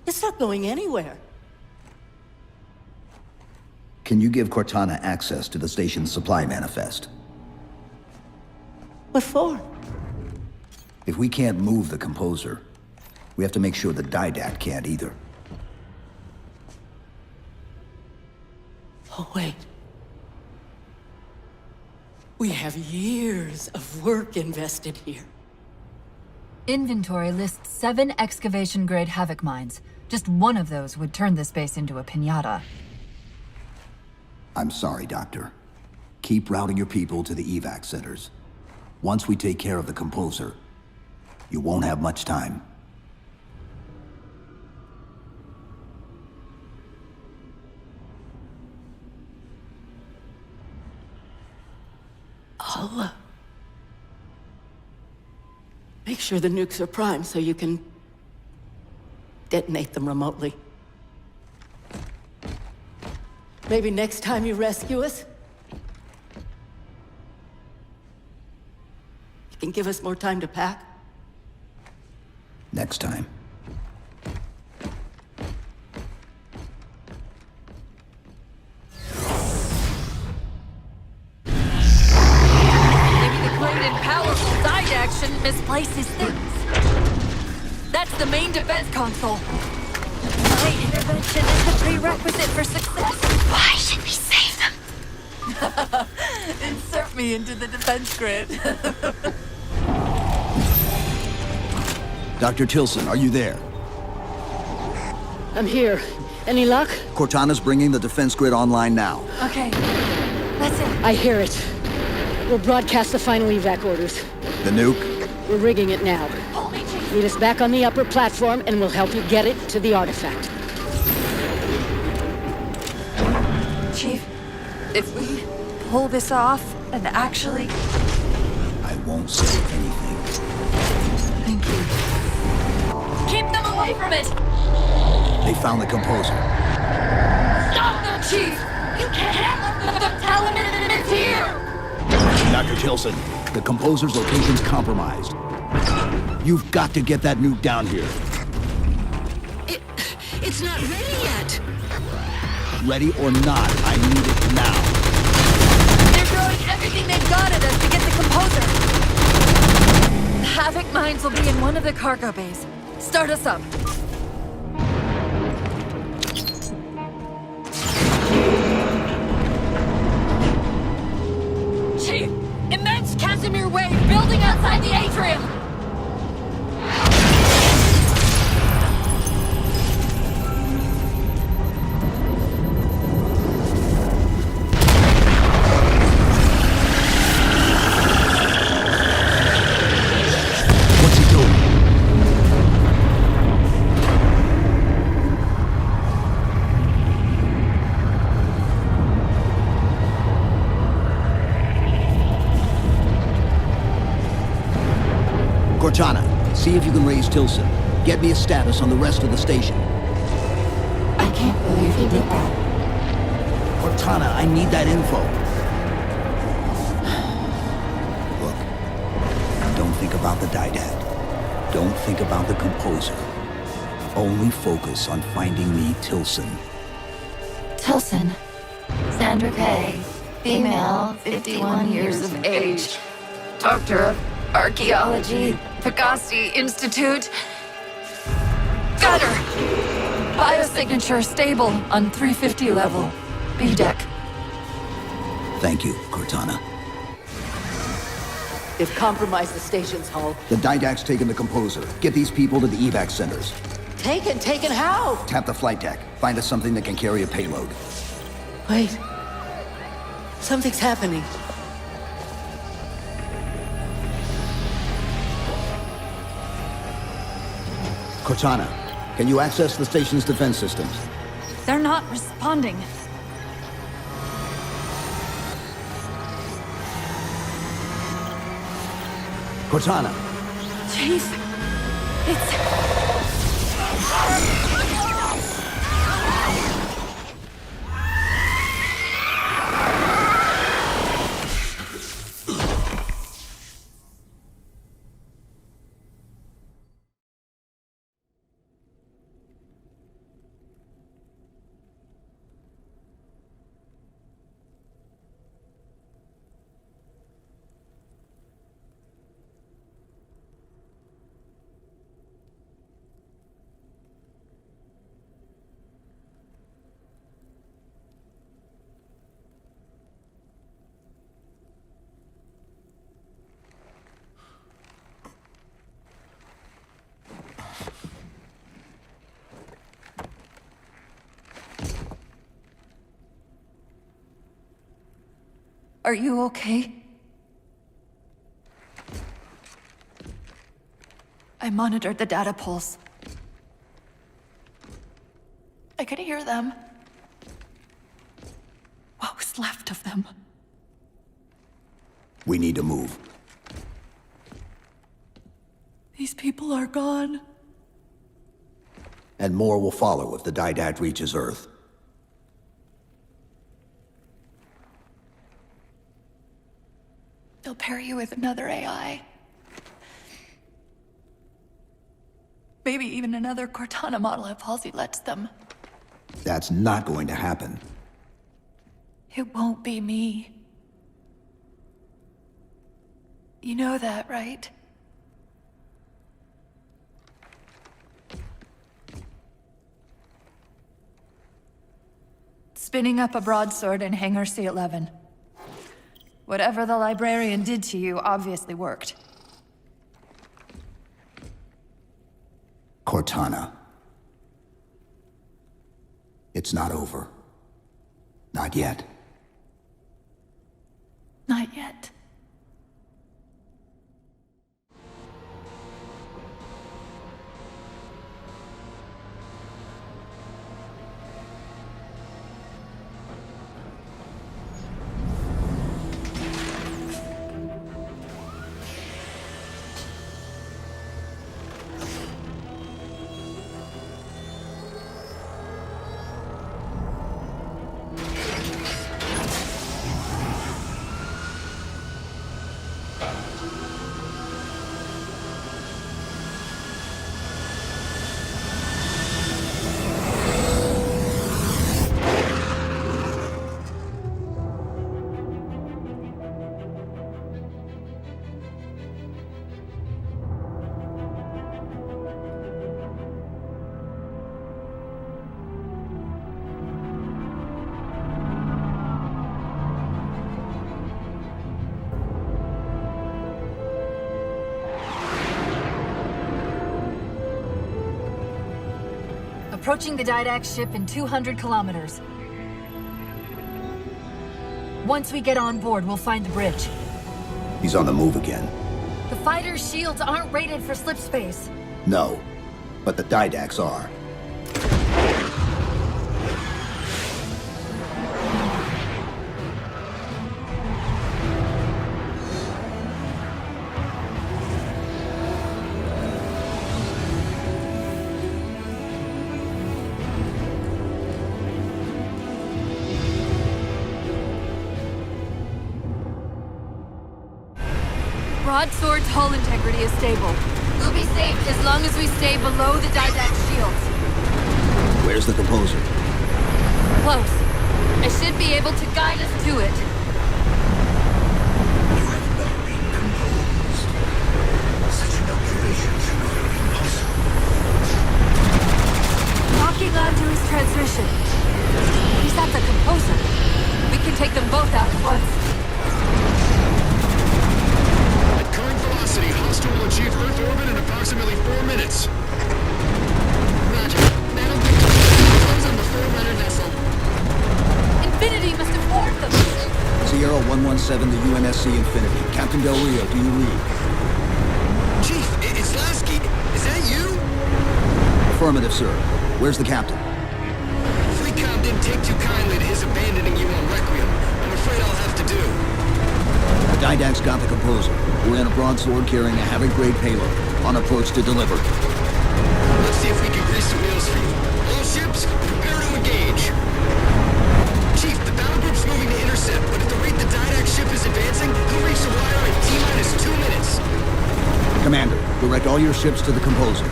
It's not going anywhere. Can you give Cortana access to the station's supply manifest? What for? If we can't move the composer, we have to make sure the Didact can't either. Oh, wait. We have years of work invested here. Inventory lists 7 excavation-grade Havoc mines. Just one of those would turn this base into a piñata. I'm sorry, Doctor. Keep routing your people to the evac centers. Once we take care of the composer, you won't have much time. I'll, make sure the nukes are primed so you can detonate them remotely. Maybe next time you rescue us, you can give us more time to pack. Next time. Maybe the great and powerful Didact shouldn't misplace his things. That's the main defense console. My intervention is the prerequisite for success. Why should we save them? Insert me into the defense grid. Dr. Tilson, are you there? I'm here. Any luck? Cortana's bringing the defense grid online now. Okay, that's it. I hear it. We'll broadcast the final evac orders. The nuke? We're rigging it now. Meet us back on the upper platform and we'll help you get it to the artifact. Chief, if we pull this off and actually... I won't say anything. Thank you. Keep them away from it! They found the composer. Stop them, Chief! You can't let them tell him it's here! Dr. Tilson, the composer's location's compromised. You've got to get that nuke down here. It's not ready yet. Ready or not, I need it now. They're throwing everything they've got at us to get the composer. The Havoc mines will be in one of the cargo bays. Start us up. Chief! Immense Casimir wave building outside the atrium! Cortana, see if you can raise Tilson. Get me a status on the rest of the station. I can't believe he did that. Cortana, I need that info. Look, don't think about the Didad. Don't think about the composer. Only focus on finding me Tilson. Tilson. Sandra Kay. Female, 51 years of age. Doctor of Archaeology, Pegasi Institute. Got her! Biosignature stable on 350 level. B deck. Thank you, Cortana. They've compromised the station's hull. The Didact's taken the composer. Get these people to the evac centers. Taken how? Tap the flight deck. Find us something that can carry a payload. Wait. Something's happening. Cortana, can you access the station's defense systems? They're not responding. Cortana! Chief, it's... Are you okay? I monitored the data pulse. I could hear them. What was left of them? We need to move. These people are gone. And more will follow if the Didad reaches Earth. They'll pair you with another AI. Maybe even another Cortana model if Halsey lets them. That's not going to happen. It won't be me. You know that, right? Spinning up a broadsword in Hangar C-11. Whatever the librarian did to you obviously worked. Cortana. It's not over. Not yet. Not yet. Approaching the Didact ship in 200 kilometers. Once we get on board, we'll find the bridge. He's on the move again. The fighter's shields aren't rated for slip space. No, but the Didacts are. Broadsword's hull integrity is stable. We'll be safe as long as we stay below the Didact shields. Where's the composer? Close. I should be able to guide us to it. Such an observation should not have been possible. Locking onto his transmission. He's at the composer. We can take them both out at once. Velocity, hostile will achieve Earth orbit in approximately 4 minutes. Roger. Battle close on the Forerunner vessel. Infinity must have warned them. Sierra 117 to UNSC Infinity. Captain Del Rio, do you read? Chief, it's Lasky. Is that you? Affirmative, sir. Where's the captain? FleetCom didn't take too kindly to his abandoning you on Requiem. I'm afraid I'll have to do. The Didact's got the composer. We're in a broadsword carrying a Havoc-grade payload. On approach to deliver. Let's see if we can grease the wheels for you. All ships, prepare to engage. Chief, the battle group's moving to intercept, but at the rate the Didact ship is advancing, he'll reach the wire in T-minus 2 minutes. Commander, direct all your ships to the composer.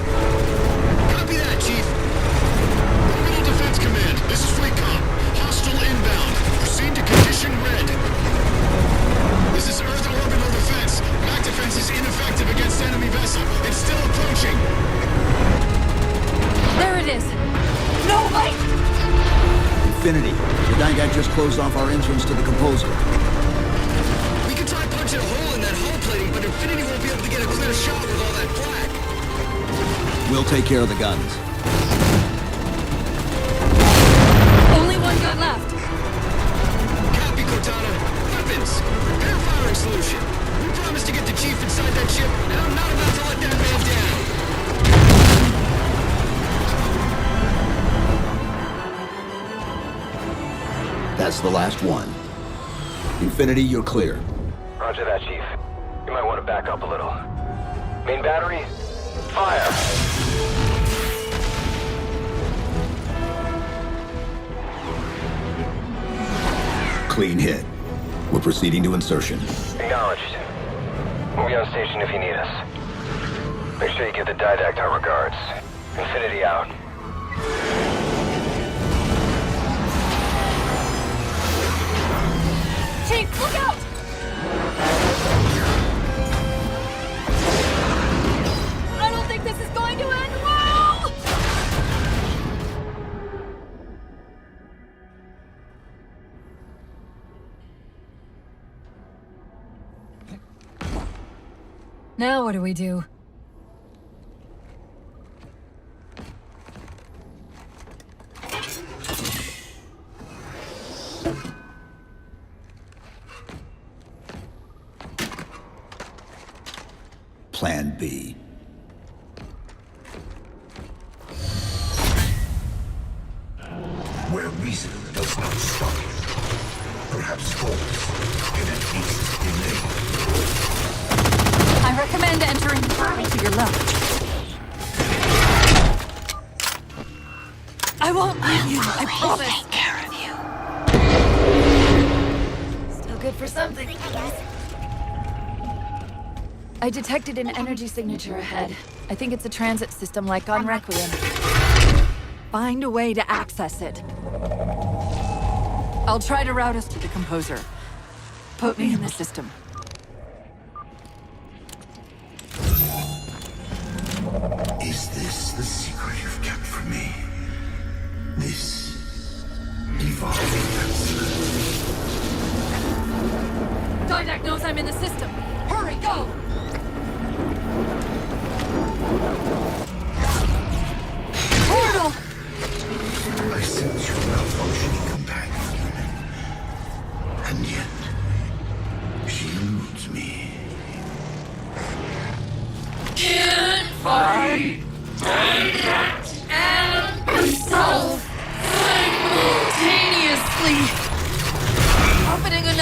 Copy that, Chief. Orbital Defense Command, this is FleetCom. Hostile inbound. Proceed to condition red. This is Earth orbital defense. Back defense is ineffective against enemy vessel. It's still approaching. There it is. No light! Infinity, the Didact just closed off our entrance to the composer. We can try punching a hole in that hull plating, but Infinity won't be able to get a clear shot with all that flak. We'll take care of the guns. Only one gun left. Copy, Cortana. Weapons. Prepare firing solution. We promised to get the Chief inside that ship, and I'm not about to let that man down. That's the last one. Infinity, you're clear. Roger that, Chief. You might want to back up a little. Main battery, fire! Clean hit. We're proceeding to insertion. Acknowledged. We'll be on station if you need us. Make sure you give the Didact our regards. Infinity out. Chief, look out! I don't think this is going to end well! Now what do we do? Plan B. Where reason does not stop you. Perhaps force can at least delay. I recommend entering the tunnel to your left. I won't leave you, I promise. Take care of you. Still good for something, I guess. I detected an energy signature ahead. I think it's a transit system like on Requiem. Find a way to access it. I'll try to route us to the composer. Put me in the system. Is this the secret you've kept from me? This evolving answer. Didact knows I'm in the system. Hurry, go! Portal!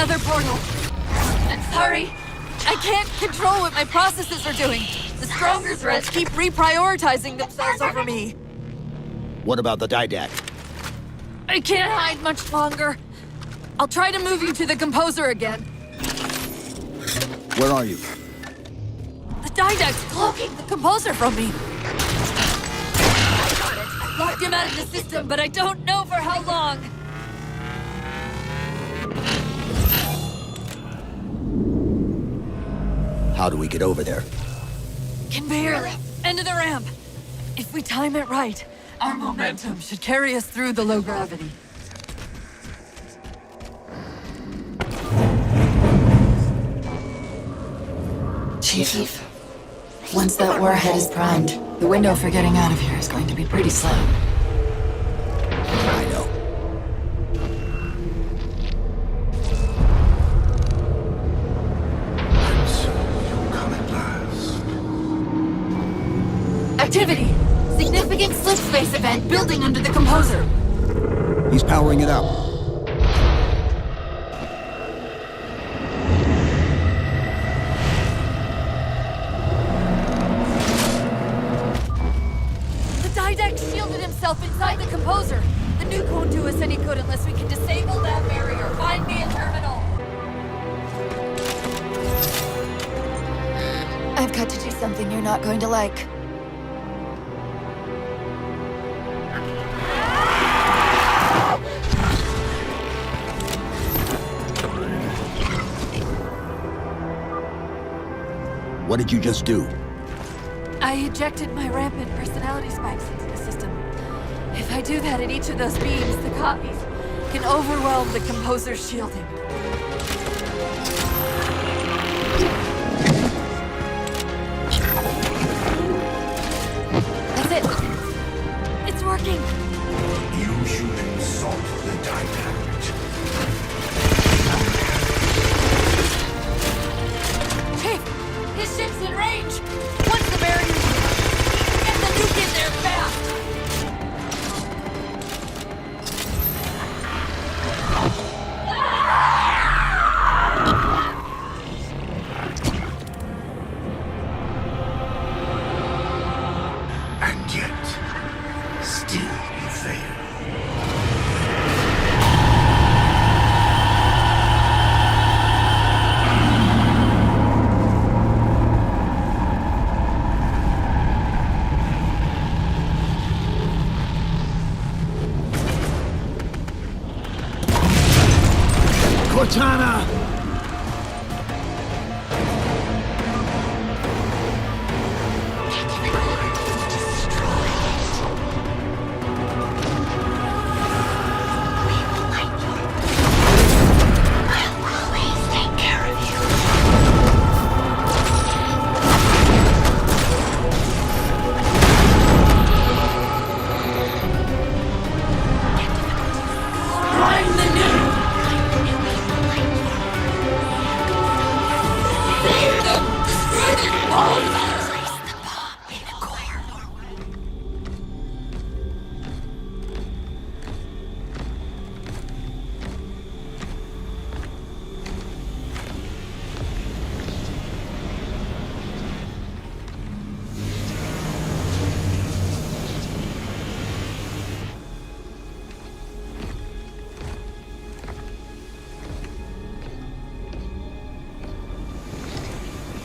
nether portal. I'm sorry. I can't control what my processes are doing. The stronger threats keep reprioritizing themselves over me. What about the Didact? I can't hide much longer. I'll try to move you to the composer again. Where are you? The Didact's cloaking the composer from me. I got it. I locked him out of the system, but I don't know for how long. How do we get over there? Conveyor, end of the ramp. If we time it right, our momentum should carry us through the low gravity. Chief, once that warhead is primed, the window for getting out of here is going to be pretty slow. I know. Activity! Significant slip space event building under the composer. He's powering it up. The Didact shielded himself inside the composer. The nuke won't do us any good unless we can disable that barrier. Find me a terminal. I've got to do something you're not going to like. What did you just do? I ejected my rampant personality spikes into the system. If I do that at each of those beams, the copies can overwhelm the composer's shielding. That's it. It's working. You humans sought the Didact. Chief, his ship's in range. Once the barrier's get the nuke in there fast. And yet, still you fail. Cortana!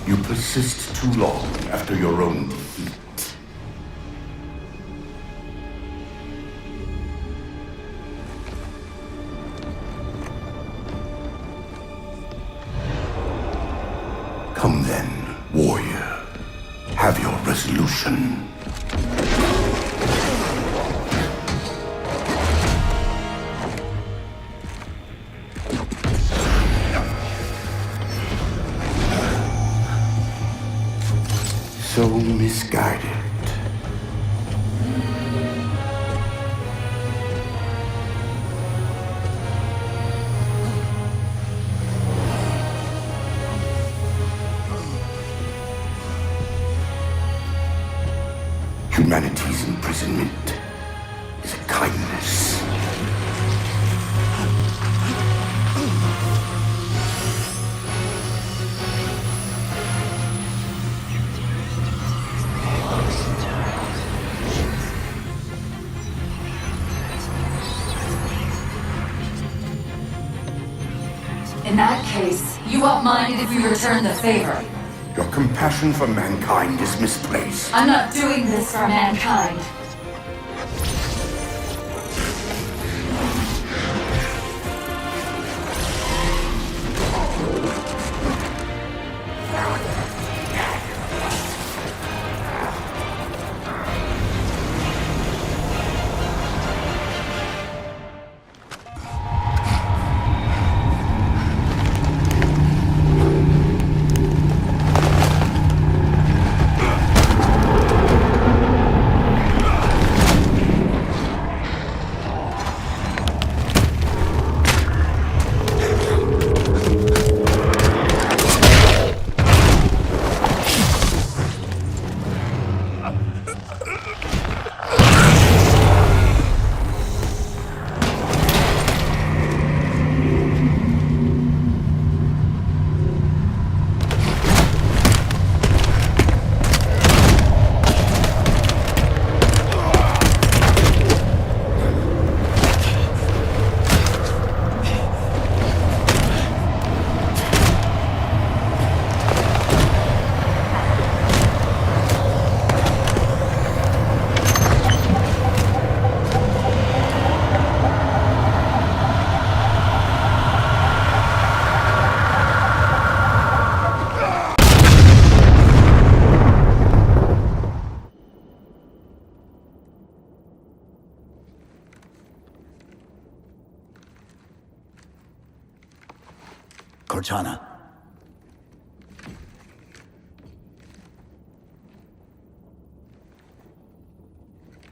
You persist too long after your own defeat. Come then, warrior. Have your resolution. So misguided. Humanity's imprisonment is a kindness. you won't mind if we return the favor. Your compassion for mankind is misplaced. I'm not doing this for mankind. Cortana.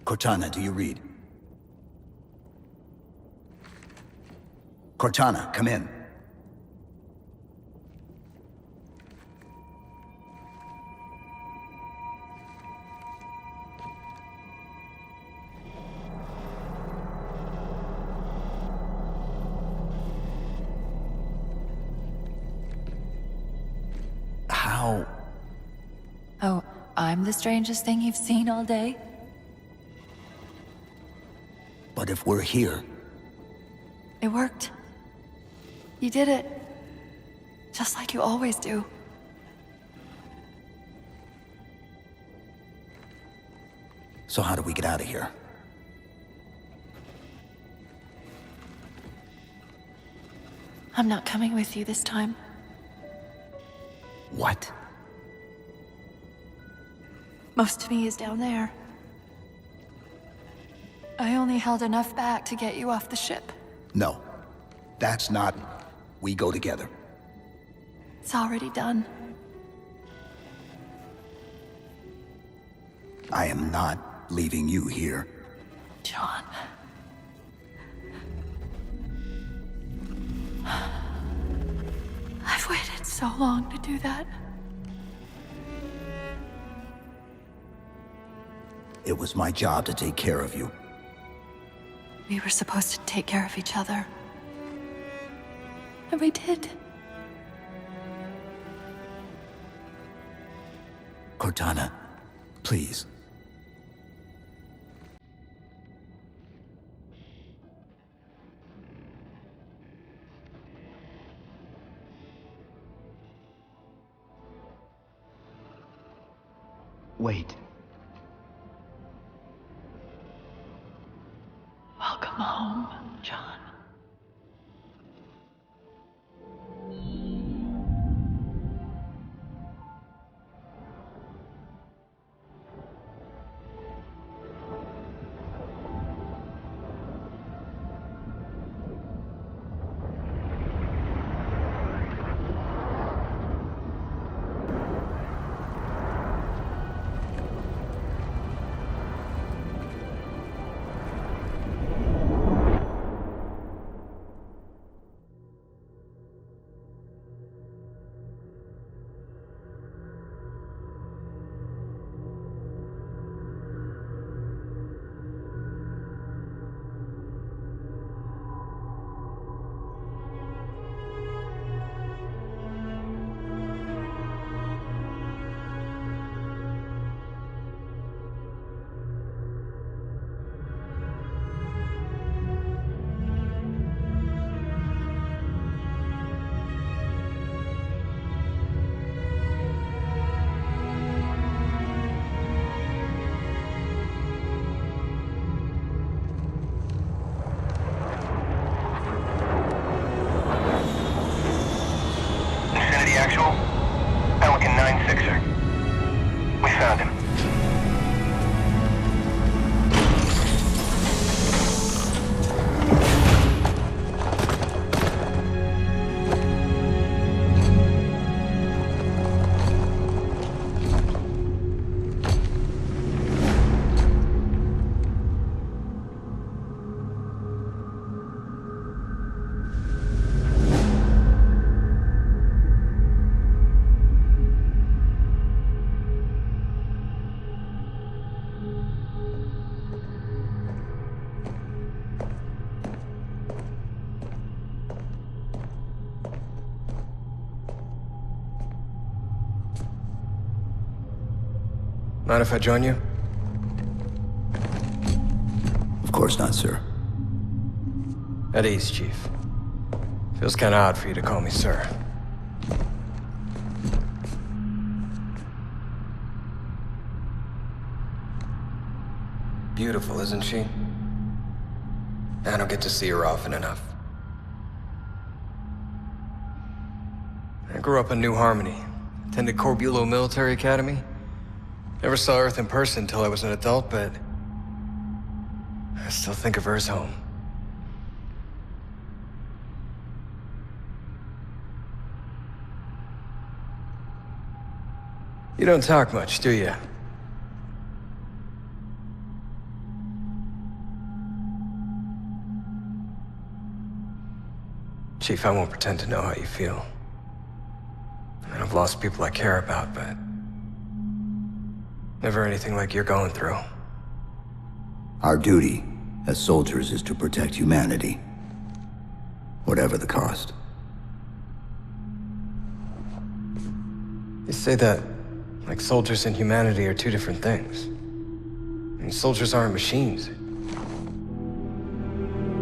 Cortana, do you read? Cortana, come in. How? Oh, I'm the strangest thing you've seen all day? But if we're here... It worked. You did it. Just like you always do. So how do we get out of here? I'm not coming with you this time. What? Most of me is down there. I only held enough back to get you off the ship. No. That's not... We go together. It's already done. I am not leaving you here. John. I've waited so long to do that. It was my job to take care of you. We were supposed to take care of each other. And we did. Cortana, please. Wait. Welcome home, John. Mind if I join you? Of course not, sir. At ease, Chief. Feels kinda odd for you to call me sir. Beautiful, isn't she? I don't get to see her often enough. I grew up in New Harmony. Attended Corbulo Military Academy. Never saw Earth in person until I was an adult, but I still think of her as home. You don't talk much, do you? Chief, I won't pretend to know how you feel. I mean, I've lost people I care about, but never anything like you're going through. Our duty as soldiers is to protect humanity, whatever the cost. You say that like soldiers and humanity are two different things. I mean, soldiers aren't machines.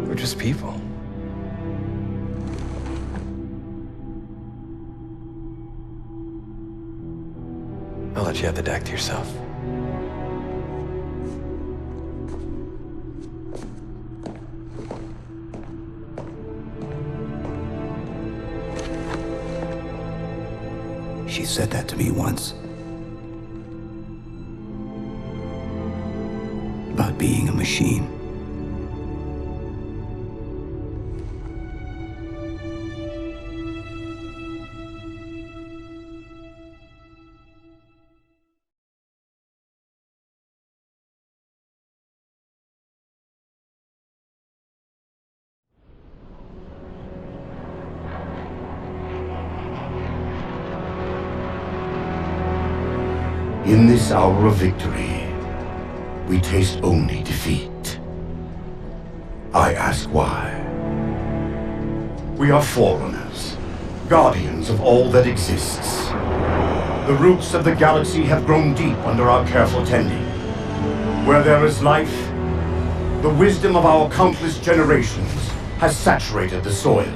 We're just people. I'll let you have the deck to yourself. She said that to me once. About being a machine. In this hour of victory, we taste only defeat. I ask why. We are Forerunners, guardians of all that exists. The roots of the galaxy have grown deep under our careful tending. Where there is life, the wisdom of our countless generations has saturated the soil.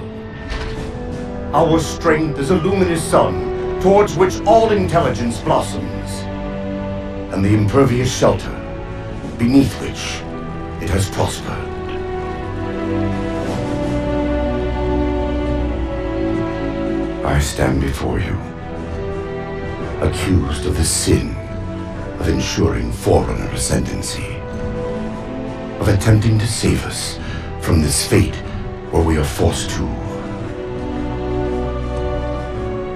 Our strength is a luminous sun towards which all intelligence blossoms, and the impervious shelter beneath which it has prospered. I stand before you, accused of the sin of ensuring Forerunner ascendancy, of attempting to save us from this fate where we are forced to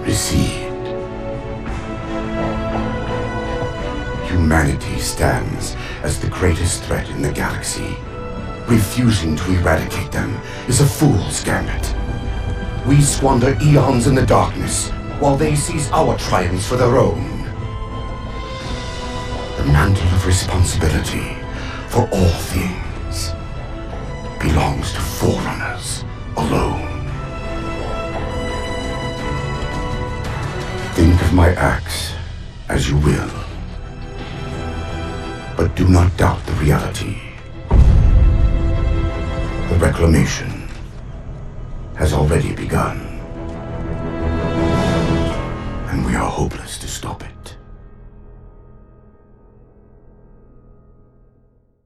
recede. Humanity stands as the greatest threat in the galaxy. Refusing to eradicate them is a fool's gambit. We squander eons in the darkness, while they seize our triumphs for their own. The mantle of responsibility for all things belongs to Forerunners alone. Think of my acts as you will, but do not doubt the reality. The reclamation has already begun, and we are hopeless to stop it.